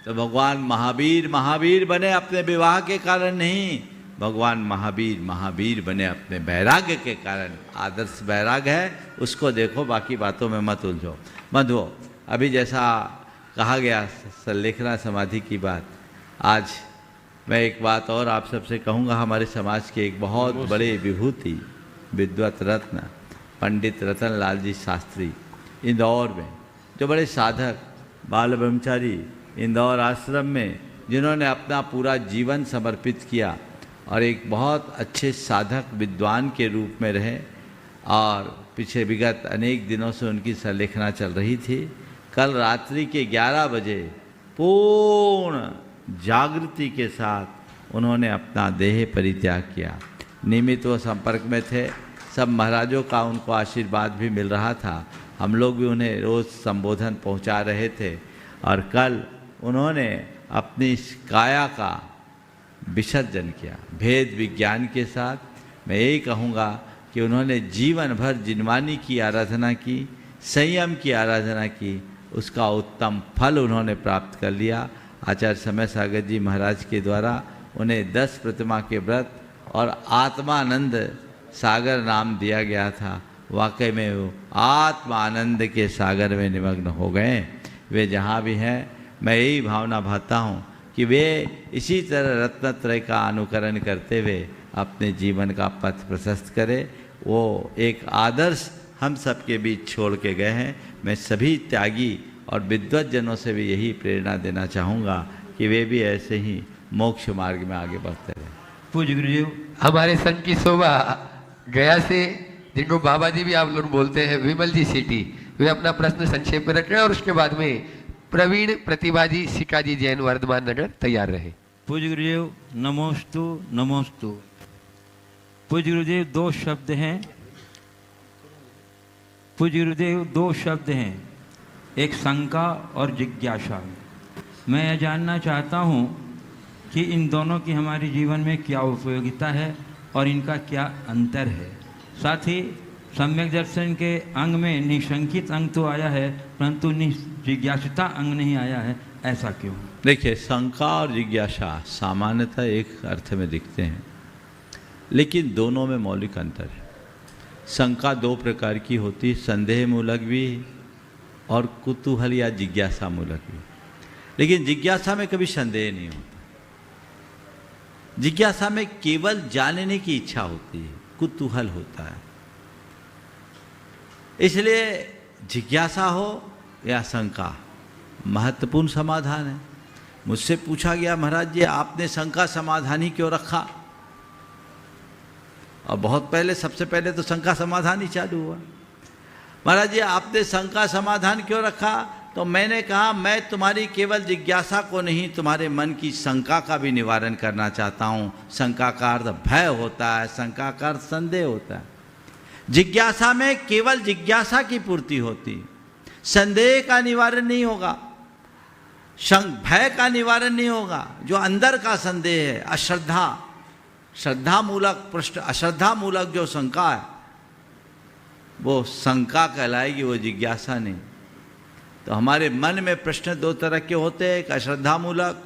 तो भगवान महावीर महावीर बने अपने विवाह के कारण नहीं, भगवान महावीर महावीर बने अपने वैराग्य के कारण। आदर्श वैराग्य है, उसको देखो, बाकी बातों में मत उलझो मत हो। अभी जैसा कहा गया संलेखना समाधि की बात, आज मैं एक बात और आप सबसे कहूँगा। हमारे समाज के एक बहुत बड़े विभूति विद्वत रत्न पंडित रतन लाल जी शास्त्री इंदौर में, जो बड़े साधक बाल ब्रह्मचारी इंदौर आश्रम में जिन्होंने अपना पूरा जीवन समर्पित किया और एक बहुत अच्छे साधक विद्वान के रूप में रहे, और पिछले विगत अनेक दिनों से उनकी संलेखना चल रही थी। कल रात्रि के 11 बजे पूर्ण जागृति के साथ उन्होंने अपना देह परित्याग किया। नियमित वो संपर्क में थे, सब महाराजों का उनको आशीर्वाद भी मिल रहा था, हम लोग भी उन्हें रोज़ संबोधन पहुंचा रहे थे। और कल उन्होंने अपनी इस काया का विसर्जन किया भेद विज्ञान के साथ। मैं यही कहूँगा कि उन्होंने जीवन भर जिनवानी की आराधना की, संयम की आराधना की, उसका उत्तम फल उन्होंने प्राप्त कर लिया। आचार्य समय सागर जी महाराज के द्वारा उन्हें 10 प्रतिमा के व्रत और आत्मानंद सागर नाम दिया गया था। वाकई में वो आत्मानंद के सागर में निमग्न हो गए। वे जहाँ भी हैं, मैं यही भावना भाता हूँ कि वे इसी तरह रत्नत्रय का अनुकरण करते हुए अपने जीवन का पथ प्रशस्त करें। वो एक आदर्श हम सबके बीच छोड़ के गए हैं। मैं सभी त्यागी और विद्वत जनों से भी यही प्रेरणा देना चाहूँगा कि वे भी ऐसे ही मोक्ष मार्ग में आगे बढ़ते रहें। पूज्य गुरुदेव, हमारे संघ की शोभा गया से, जिनको बाबा जी भी आप लोग बोलते हैं, विमल जी सीटी, वे अपना प्रश्न संक्षेप में रखें और उसके बाद में प्रवीण प्रतिभा जी शिकाजी जैन वर्धमान नगर तैयार रहे। पूज्य गुरुदेव, नमोस्तु नमोस्तु। पूज्य गुरुदेव, 2 शब्द हैं। पूज्य गुरुदेव, 2 शब्द हैं, एक शंका और जिज्ञासा। मैं यह जानना चाहता हूँ कि इन दोनों की हमारे जीवन में क्या उपयोगिता है और इनका क्या अंतर है। साथ ही सम्यक दर्शन के अंग में निशंकित अंग तो आया है, परंतु जिज्ञासिता अंग नहीं आया है, ऐसा क्यों? देखिए, शंका और जिज्ञासा सामान्यतः एक अर्थ में दिखते हैं, लेकिन दोनों में मौलिक अंतर है। शंका 2 प्रकार की होती है, संदेह मूलक भी और कुतूहल या जिज्ञासा मूलक भी। लेकिन जिज्ञासा में कभी संदेह नहीं होता। जिज्ञासा में केवल जानने की इच्छा होती है, कुतूहल होता है। इसलिए जिज्ञासा हो या शंका, महत्वपूर्ण समाधान है। मुझसे पूछा गया, महाराज जी आपने शंका समाधान ही क्यों रखा? और बहुत पहले, सबसे पहले तो शंका समाधान ही चालू हुआ। महाराज जी आपने शंका समाधान क्यों रखा? तो मैंने कहा, मैं तुम्हारी केवल जिज्ञासा को नहीं, तुम्हारे मन की शंका का भी निवारण करना चाहता हूँ। शंका का अर्थ भय होता है, शंका का अर्थ संदेह होता है। जिज्ञासा में केवल जिज्ञासा की पूर्ति होती है, संदेह का निवारण नहीं होगा, भय का निवारण नहीं होगा। जो अंदर का संदेह है, अश्रद्धा, श्रद्धा मूलक प्रश्न, अश्रद्धा मूलक जो शंका है, वो शंका कहलाएगी, वो जिज्ञासा नहीं। तो हमारे मन में प्रश्न 2 तरह के होते हैं, एक अश्रद्धा मूलक,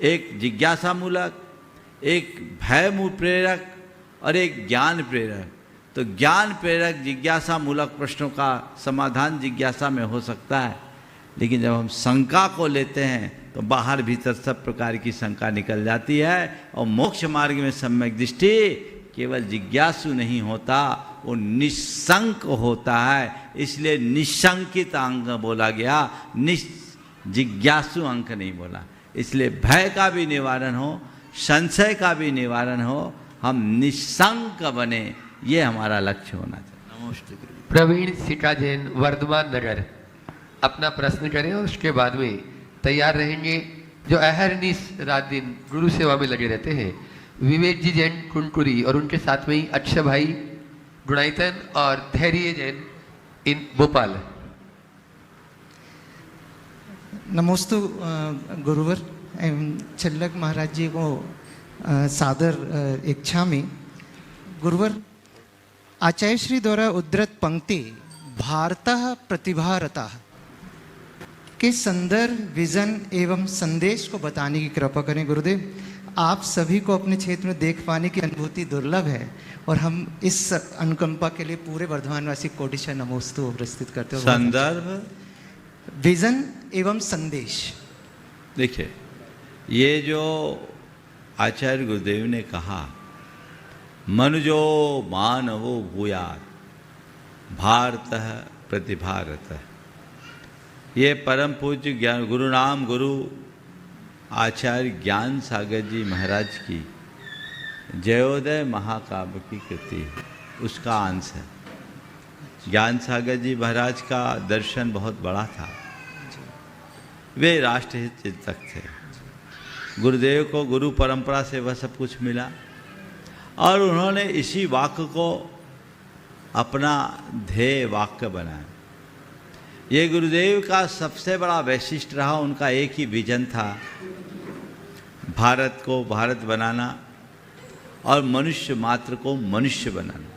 एक जिज्ञासा मूलक, एक भय प्रेरक और एक ज्ञान प्रेरक। तो ज्ञान प्रेरक जिज्ञासा मूलक प्रश्नों का समाधान जिज्ञासा में हो सकता है, लेकिन जब हम शंका को लेते हैं तो बाहर भीतर सब प्रकार की शंका निकल जाती है। और मोक्ष मार्ग में सम्यक दृष्टि केवल जिज्ञासु नहीं होता, वो निशंक होता है। इसलिए निशंकित अंक बोला गया, जिज्ञासु अंक नहीं बोला। इसलिए भय का भी निवारण हो, संशय का भी निवारण हो, हम निशंक बने, ये हमारा लक्ष्य होना चाहिए। नमस्ते। प्रवीण सिका जैन वर्धमान नगर अपना प्रश्न करें और उसके बाद में तैयार रहेंगे जो अहरनिश रात दिन गुरु सेवा में लगे रहते हैं, विवेक जी जैन कुंकुरी, और उनके साथ में ही अक्षय भाई गुणायतन और धैर्य जैन इन भोपाल। नमोस्तु गुरुवर एवं छल्लक महाराज जी को सादर इच्छामि। गुरुवर, आचार्य श्री द्वारा उद्धृत पंक्ति भारतः प्रतिभारतः, के संदर्भ, विजन एवं संदेश को बताने की कृपा करें गुरुदेव। आप सभी को अपने क्षेत्र में देख पाने की अनुभूति दुर्लभ है और हम इस अनुकंपा के लिए पूरे वर्धमानवासी कोटिशा नमोस्तु प्रस्तुत करते हैं। संदर्भ, विजन एवं संदेश। देखिए, ये जो आचार्य गुरुदेव ने कहा, मनुजो मानवो भूयात् भारतः प्रतिभारतः, ये परम पूज्य ज्ञान गुरुनाम गुरु आचार्य ज्ञान सागर जी महाराज की जयोदय महाकाव्य की कृति है, उसका अंश है। ज्ञान सागर जी महाराज का दर्शन बहुत बड़ा था, वे राष्ट्रहित चिंतक थे। गुरुदेव को गुरु परंपरा से वह सब कुछ मिला और उन्होंने इसी वाक्य को अपना ध्येय वाक्य बनाया। ये गुरुदेव का सबसे बड़ा वैशिष्ट्य रहा, उनका एक ही विजन था, भारत को भारत बनाना और मनुष्य मात्र को मनुष्य बनाना।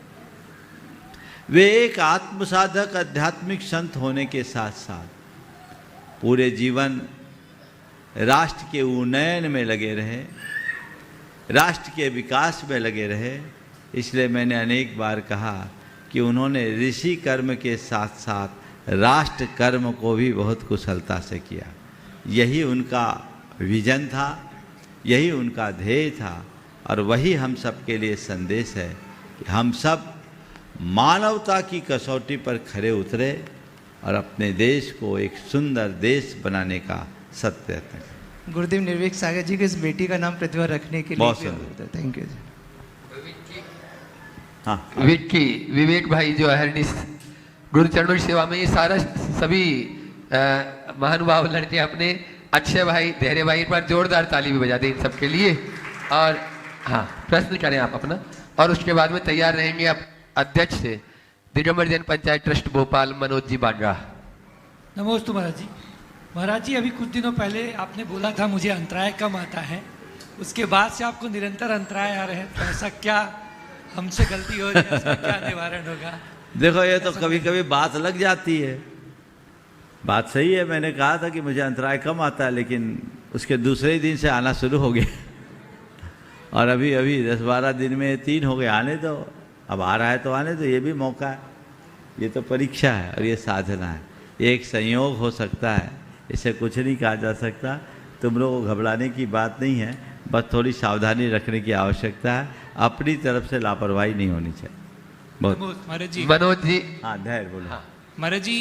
वे एक आत्मसाधक आध्यात्मिक संत होने के साथ साथ पूरे जीवन राष्ट्र के उन्नयन में लगे रहे, राष्ट्र के विकास में लगे रहे। इसलिए मैंने अनेक बार कहा कि उन्होंने ऋषि कर्म के साथ साथ राष्ट्र कर्म को भी बहुत कुशलता से किया। यही उनका विजन था, यही उनका ध्येय था और वही हम सब के लिए संदेश है कि हम सब मानवता की कसौटी पर खरे उतरे और अपने देश को एक सुंदर देश बनाने का सत्य है। गुरुदेव निर्वेक सागर जी के इस बेटी का नाम प्रतिभा रखने के लिए बहुत सुंदर, थैंक यू। हाँ, विवेक भाई जो है गुरुचरणों की सेवा में, ये सारा सभी महानुभाव लड़के अपने अक्षय भाई, धैर्य भाई, पर जोरदार ताली भी बजा दें इन सबके लिए। और हाँ, प्रश्न करें आप अपना, और उसके बाद में तैयार रहेंगे आप अध्यक्ष से दिगंबर जैन पंचायत ट्रस्ट भोपाल मनोज जी बांड्रा। नमोस्तु महाराज जी। महाराज जी, अभी कुछ दिनों पहले आपने बोला था मुझे अंतराय कम आता है, उसके बाद से आपको निरंतर अंतराय आ रहे हैं, तो ऐसा क्या हमसे गलती हो रही है, इसका क्या निवारण होगा? देखो, ये तो कभी कभी बात लग जाती है। बात सही है, मैंने कहा था कि मुझे अंतराय कम आता है, लेकिन उसके दूसरे ही दिन से आना शुरू हो गया और अभी 10-12 दिन में 3 हो गए। आने दो, अब आ रहा है तो आने दो, ये भी मौका है, ये तो परीक्षा है और ये साधना है, ये एक संयोग हो सकता है, इसे कुछ नहीं कहा जा सकता। तुम लोगों को घबराने की बात नहीं है, बस थोड़ी सावधानी रखने की आवश्यकता है, अपनी तरफ से लापरवाही नहीं होनी चाहिए। बहुत महाराज जी, मनोज जी। हाँ, धैर्य बोलो। हाँ। महाराज जी,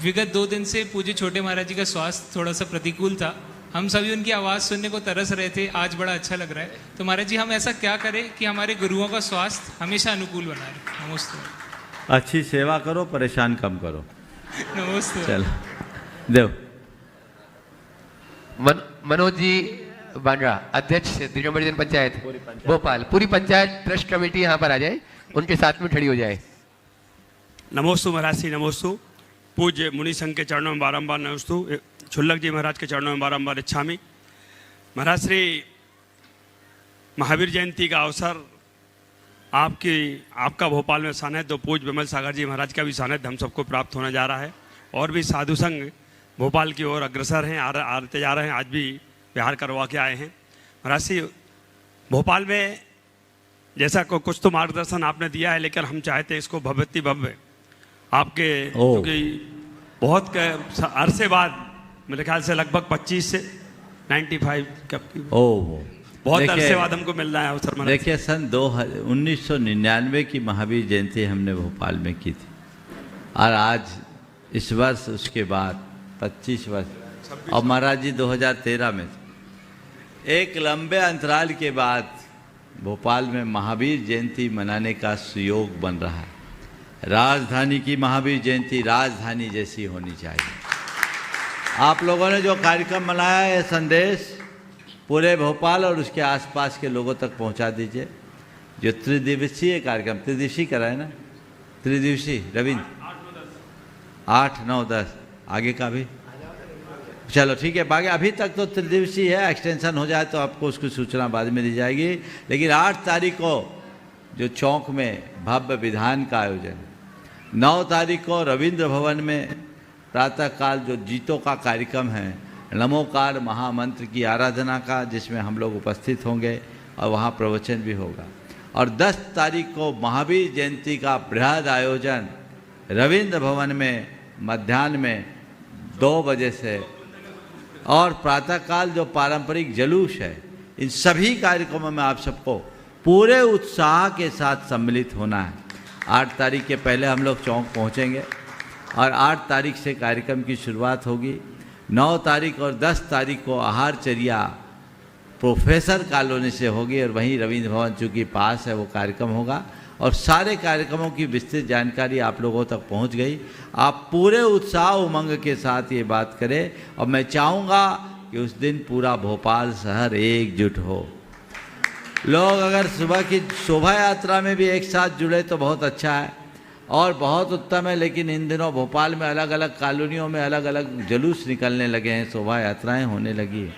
विगत 2 दिन से पूज्य छोटे महाराज जी का स्वास्थ्य थोड़ा सा प्रतिकूल था, हम सभी उनकी आवाज़ सुनने को तरस रहे थे, आज बड़ा अच्छा लग रहा है। तो महाराज जी, हम ऐसा क्या करें कि हमारे गुरुओं का स्वास्थ्य हमेशा अनुकूल बना रहे? नमस्ते। अच्छी सेवा करो, परेशान कम करो। नमस्ते। चलो देव। मनोज जी बांड्रा, अध्यक्ष दिगंबर जैन पंचायत भोपाल, पूरी पंचायत ट्रस्ट कमेटी यहाँ पर आ जाए, उनके साथ में खड़ी हो जाए। नमोस्तु महाराज श्री, नमोस्तु। पूज्य मुनि संघ के चरणों में बारंबार नमोस्तु, छुल्लक जी महाराज के चरणों में बारंबार इच्छामी। महाराज श्री, महावीर जयंती का अवसर, आपका भोपाल में सानिध्य, तो पूज्य विमल सागर जी महाराज का भी सानिध्य हम सबको प्राप्त होने जा रहा है और भी साधु संघ भोपाल की ओर अग्रसर हैं, आते जा रहे हैं, आज भी बिहार करवा के आए हैं। महाराज श्री, भोपाल में जैसा कुछ तो मार्गदर्शन आपने दिया है, लेकिन हम चाहते हैं इसको भव्यति भव्य आपके, क्योंकि बहुत अरसे बाद, मेरे ख्याल से लगभग 25 से 95 बहुत अरसे बाद हमको मिल रहा है अवसर। देखिए, सन 1999 की महावीर जयंती हमने भोपाल में की थी और आज इस वर्ष उसके बाद 25 वर्ष, और महाराज जी 2013 में एक लंबे अंतराल के बाद भोपाल में महावीर जयंती मनाने का सुयोग बन रहा है। राजधानी की महावीर जयंती राजधानी जैसी होनी चाहिए। आप लोगों ने जो कार्यक्रम मनाया है, संदेश पूरे भोपाल और उसके आसपास के लोगों तक पहुंचा दीजिए। जो त्रिदिवसीय कार्यक्रम, त्रिदिवसीय करा है ना, त्रिदिवसीय रविंद्र, 8, 9, 10 आगे का भी, चलो ठीक है, बाकी अभी तक तो त्रिदिवसीय है, एक्सटेंशन हो जाए तो आपको उसकी सूचना बाद में दी जाएगी। लेकिन 8 तारीख को जो चौक में भव्य विधान का आयोजन, 9 तारीख को रविंद्र भवन में प्रातःकाल जो जीतों का कार्यक्रम है, नमोकार महामंत्र की आराधना का, जिसमें हम लोग उपस्थित होंगे और वहाँ प्रवचन भी होगा। और 10 तारीख को महावीर जयंती का बृहद आयोजन रविंद्र भवन में मध्याह्न में 2 बजे से, और प्रातःकाल जो पारंपरिक जुलूस है, इन सभी कार्यक्रमों में आप सबको पूरे उत्साह के साथ सम्मिलित होना है। 8 तारीख के पहले हम लोग चौक पहुंचेंगे और 8 तारीख से कार्यक्रम की शुरुआत होगी। 9 तारीख और 10 तारीख को आहारचर्या प्रोफेसर कॉलोनी से होगी और वहीं रविंद्र भवन चूँकि पास है वो कार्यक्रम होगा। और सारे कार्यक्रमों की विस्तृत जानकारी आप लोगों तक पहुंच गई। आप पूरे उत्साह उमंग के साथ ये बात करें और मैं चाहूँगा कि उस दिन पूरा भोपाल शहर एकजुट हो। लोग अगर सुबह की शोभा यात्रा में भी एक साथ जुड़े तो बहुत अच्छा है और बहुत उत्तम है, लेकिन इन दिनों भोपाल में अलग अलग कॉलोनियों में अलग अलग जुलूस निकलने लगे हैं, शोभा यात्राएँ होने लगी है,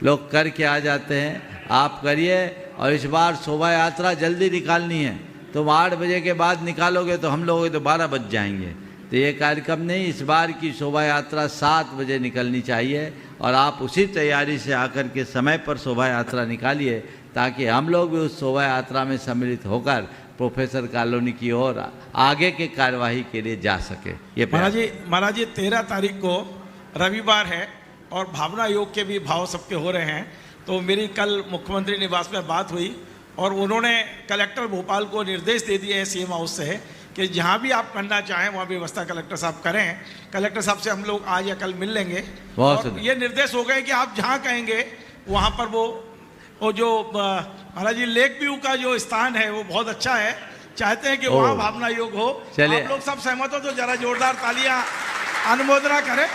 लोग करके आ जाते हैं। आप करिए और इस बार शोभा यात्रा जल्दी निकालनी है। तुम 8 बजे के बाद निकालोगे तो हम लोग तो 12 बज जाएंगे, तो ये कार्यक्रम नहीं। इस बार की शोभा यात्रा 7 बजे निकलनी चाहिए और आप उसी तैयारी से आकर के समय पर शोभा यात्रा निकालिए ताकि हम लोग भी उस शोभा यात्रा में सम्मिलित होकर प्रोफेसर कॉलोनी की ओर आगे के कार्यवाही के लिए जा सके। ये महाराज जी 13 तारीख को रविवार है और भावना योग के भी भाव सबके हो रहे हैं। तो मेरी कल मुख्यमंत्री निवास में बात हुई और उन्होंने कलेक्टर भोपाल को निर्देश दे दिए हैं सीएम हाउस से कि जहाँ भी आप करना चाहें वहाँ व्यवस्था कलेक्टर साहब करें। कलेक्टर साहब से हम लोग आज या कल मिल लेंगे और ये निर्देश हो गए कि आप जहाँ कहेंगे वहाँ पर वो जो महाराज जी लेक व्यू का जो स्थान है वो बहुत अच्छा है, चाहते हैं कि वहाँ भावना योग हो। आप लोग सब सहमत हो तो जरा जोरदार तालियां अनुमोदना करें।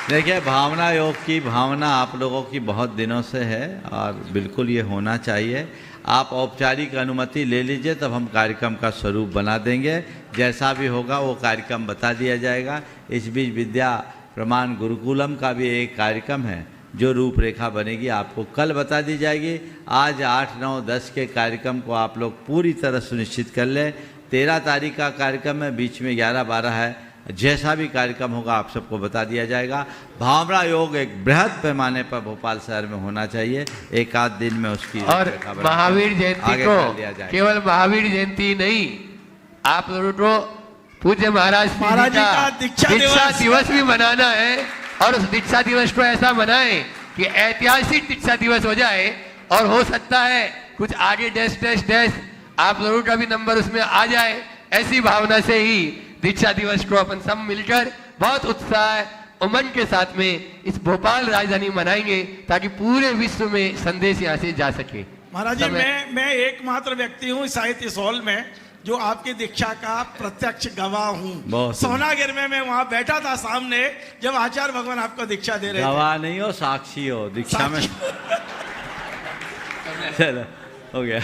देखिए, भावना योग की भावना आप लोगों की बहुत दिनों से है और बिल्कुल ये होना चाहिए। आप औपचारिक अनुमति ले लीजिए, तब हम कार्यक्रम का स्वरूप बना देंगे। जैसा भी होगा वो कार्यक्रम बता दिया जाएगा। इस बीच विद्या प्रमाण गुरुकुलम का भी एक कार्यक्रम है, जो रूपरेखा बनेगी आपको कल बता दी जाएगी। आज 8, 9, 10 के कार्यक्रम को आप लोग पूरी तरह सुनिश्चित कर लें। 13 तारीख का कार्यक्रम है, बीच में 11, 12 है। जैसा भी कार्यक्रम होगा आप सबको बता दिया जाएगा। भावना योग एक बृहद पैमाने पर भोपाल शहर में होना चाहिए। एक आध दिन में उसकी और महावीर जयंती को केवल महावीर जयंती नहीं, आप लोगों को पूज्य महाराज जी का दीक्षा दिवस भी मनाना है। और उस दीक्षा दिवस को ऐसा मनाएं कि ऐतिहासिक दीक्षा दिवस हो जाए और हो सकता है कुछ आगे डैश डैश डैश आप लोगों का भी नंबर उसमें आ जाए। ऐसी भावना से ही दीक्षा दिवस को अपन सब मिलकर बहुत उत्साह उमंग के साथ में इस भोपाल राजधानी मनाएंगे ताकि पूरे विश्व में संदेश यहाँ से जा सके। महाराज जी मैं एकमात्र व्यक्ति हूँ साहित्य हॉल में जो आपकी दीक्षा का प्रत्यक्ष गवाह हूँ। सोनागिर में मैं वहाँ बैठा था सामने जब आचार्य भगवान आपको दीक्षा दे रहे थे। गवाह नहीं हो, साक्षी हो दीक्षा में। चलो हो गया।